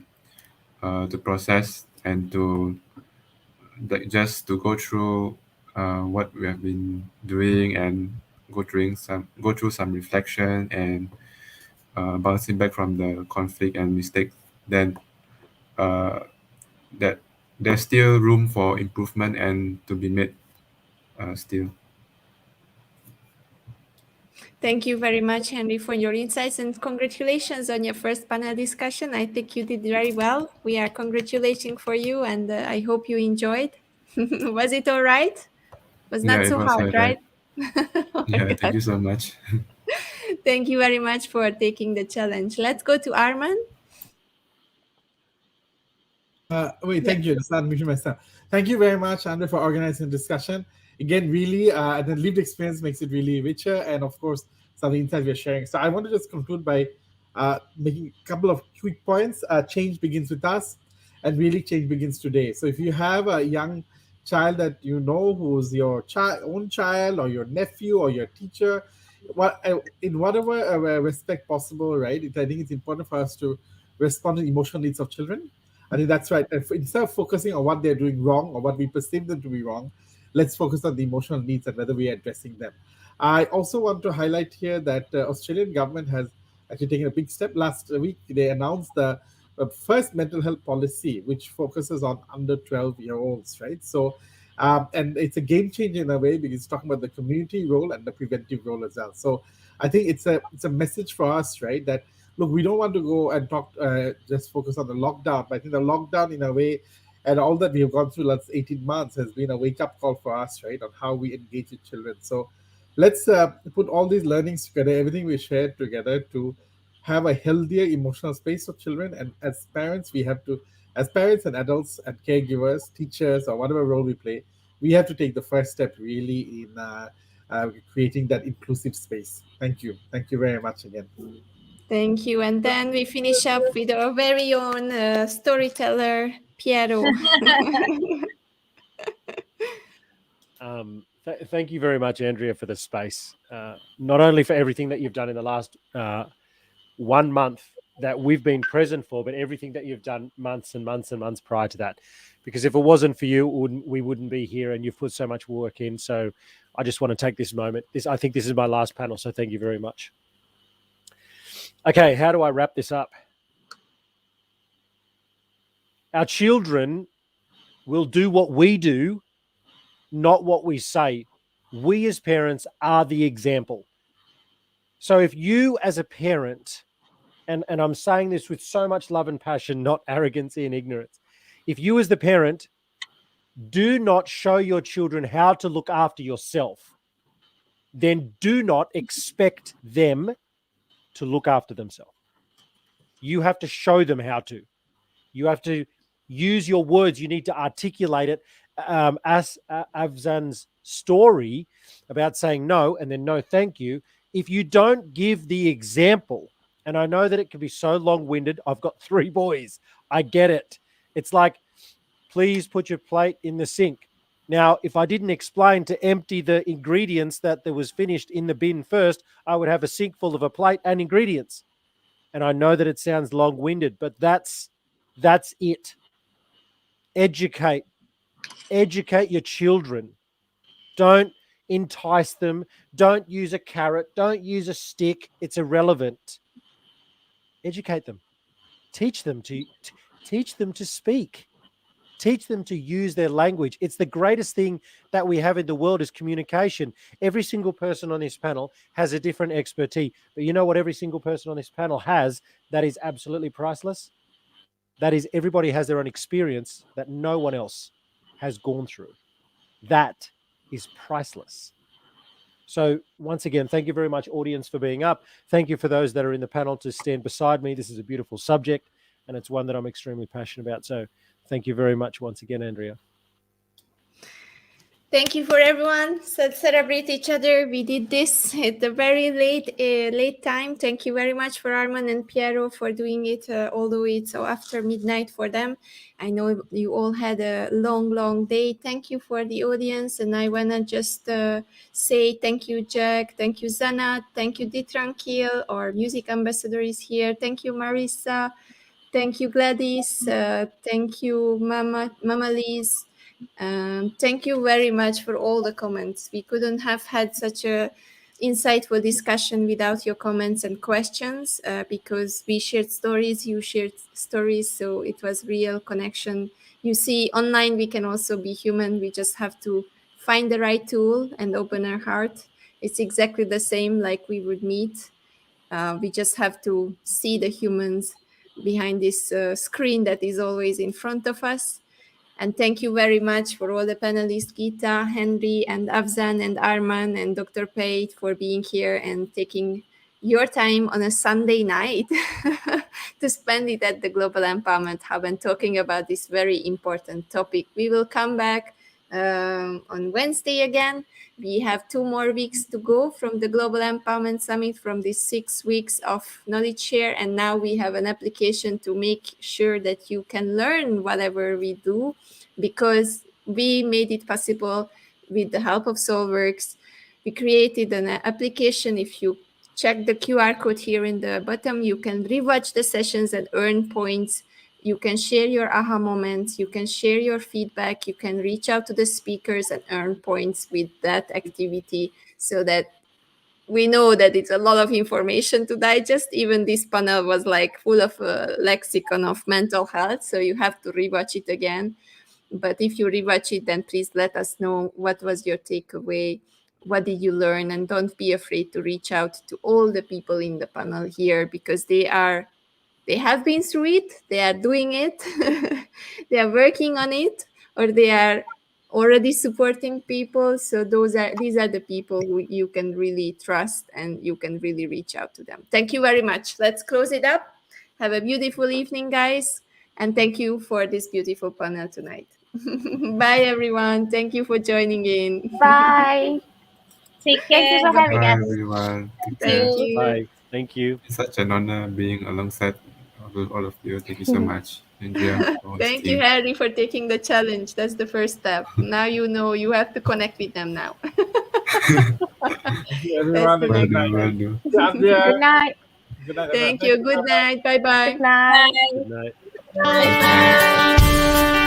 process and to like just to go through what we have been doing and go through some reflection and bouncing back from the conflict and mistake. Then uh, that there's still room for improvement and to be made still. Thank you very much, Henry, for your insights, and congratulations on your first panel discussion. I think you did very well. We are congratulating for you, and I hope you enjoyed. Was it all right? Was Yeah, not it so was hard, right. right? Oh my Yeah, thank God. you so much. Thank you very much for taking the challenge. Let's go to Arman. Wait, Yeah. thank you. Just unmuting myself. Thank you very much, Andre, for organizing the discussion. Again, really, the lived experience makes it really richer, and of course, some of the insights we're sharing. So I want to just conclude by making a couple of quick points. Change begins with us, and really, change begins today. So if you have a young child that you know who's your own child, or your nephew, or your teacher, in whatever respect possible, right? I think it's important for us to respond to the emotional needs of children. I think that's right. Instead of focusing on what they're doing wrong or what we perceive them to be wrong, let's focus on the emotional needs and whether we are addressing them. I also want to highlight here that Australian government has actually taken a big step. Last week, they announced the first mental health policy, which focuses on under 12-year-olds, right? So, and it's a game changer in a way because it's talking about the community role and the preventive role as well. So, I think it's a message for us, right? That look, we don't want to go and talk just focus on the lockdown, but I think the lockdown in a way and all that we have gone through last 18 months has been a wake-up call for us, right, on how we engage with children. So let's put all these learnings together, everything we shared together to have a healthier emotional space for children. And as parents, we have to, as parents and adults and caregivers, teachers, or whatever role we play, we have to take the first step really in creating that inclusive space. Thank you. Thank you very much again. Thank you. And then we finish up with our very own storyteller, Piero. Thank you very much, Andrea, for the space. Not only for everything that you've done in the last 1 month that we've been present for, but everything that you've done months and months and months prior to that. Because if it wasn't for you, we wouldn't be here, and you've put so much work in. So I just want to take this moment. I think this is my last panel, so thank you very much. Okay, how do I wrap this up? Our children will do what we do, not what we say. We as parents are the example. So if you as a parent, and I'm saying this with so much love and passion, not arrogancy and ignorance, if you as the parent do not show your children how to look after yourself, then do not expect them to look after themselves. You have to show them how to. You have to use your words. You need to articulate it. As Afzan's story about saying no and then no thank you, if you don't give the example, and I know that it can be so long-winded. I've got 3 boys. I get it. It's like, please put your plate in the sink. Now, if I didn't explain to empty the ingredients that there was finished in the bin first, I would have a sink full of a plate and ingredients. And I know that it sounds long-winded, but that's it. Educate your children. Don't entice them. Don't use a carrot. Don't use a stick. It's irrelevant. Educate them. Teach them to speak. Teach them to use their language. It's the greatest thing that we have in the world is communication. Every single person on this panel has a different expertise. But you know what every single person on this panel has that is absolutely priceless? That is, everybody has their own experience that no one else has gone through. That is priceless. So once again, thank you very much, audience, for being up. Thank you for those that are in the panel to stand beside me. This is a beautiful subject, and it's one that I'm extremely passionate about. So thank you very much once again, Andrea. Thank you for everyone. Celebrate each other. We did this at a very late time. Thank you very much for Arman and Piero for doing it all the way so after midnight for them. I know you all had a long day. Thank you for the audience. And I want to just say thank you, Jack. Thank you, Zana. Thank you, Ditranquil. Our music ambassador is here. Thank you, Marissa. Thank you, Gladys. Thank you, Mama Liz. Thank you very much for all the comments. We couldn't have had such a insightful discussion without your comments and questions because we shared stories, you shared stories, so it was real connection. You see, online we can also be human. We just have to find the right tool and open our heart. It's exactly the same like we would meet. We just have to see the humans behind this screen that is always in front of us. And thank you very much for all the panelists, Gita, Henry, and Afzan, and Arman, and Dr. Pate for being here and taking your time on a Sunday night to spend it at the Global Empowerment Hub and talking about this very important topic. We will come back on Wednesday again. We have 2 more weeks to go from the Global Empowerment Summit, from these 6 weeks of knowledge share. And now we have an application to make sure that you can learn whatever we do, because we made it possible with the help of SolveWorks. We created an application. If you check the QR code here in the bottom, you can rewatch the sessions and earn points. You can share your aha moments. You can share your feedback. You can reach out to the speakers and earn points with that activity, so that we know that it's a lot of information to digest. Even this panel was like full of a lexicon of mental health, so you have to rewatch it again. But if you rewatch it, then please let us know what was your takeaway, what did you learn, and don't be afraid to reach out to all the people in the panel here, because they have been through it, they are doing it, they are working on it, or they are already supporting people. So these are the people who you can really trust, and you can really reach out to them. Thank you very much. Let's close it up. Have a beautiful evening, guys, and thank you for this beautiful panel tonight. Bye, everyone. Thank you for joining in. Bye. Take Thank you care. for having Bye, us. everyone. Take Thank care. you. Bye. Thank you. It's such an honor being alongside all of you. Thank you so much, Andrea, for Thank you, hosting. Harry, for taking the challenge. That's the first step. Now you know you have to connect with them now. Thank you, That's everyone. the And Will next do, good will step. do. night. Andrea. Good night. Good night. Thank Thank you. you. Good night. Bye bye. Good night. Bye. Good night. Good night.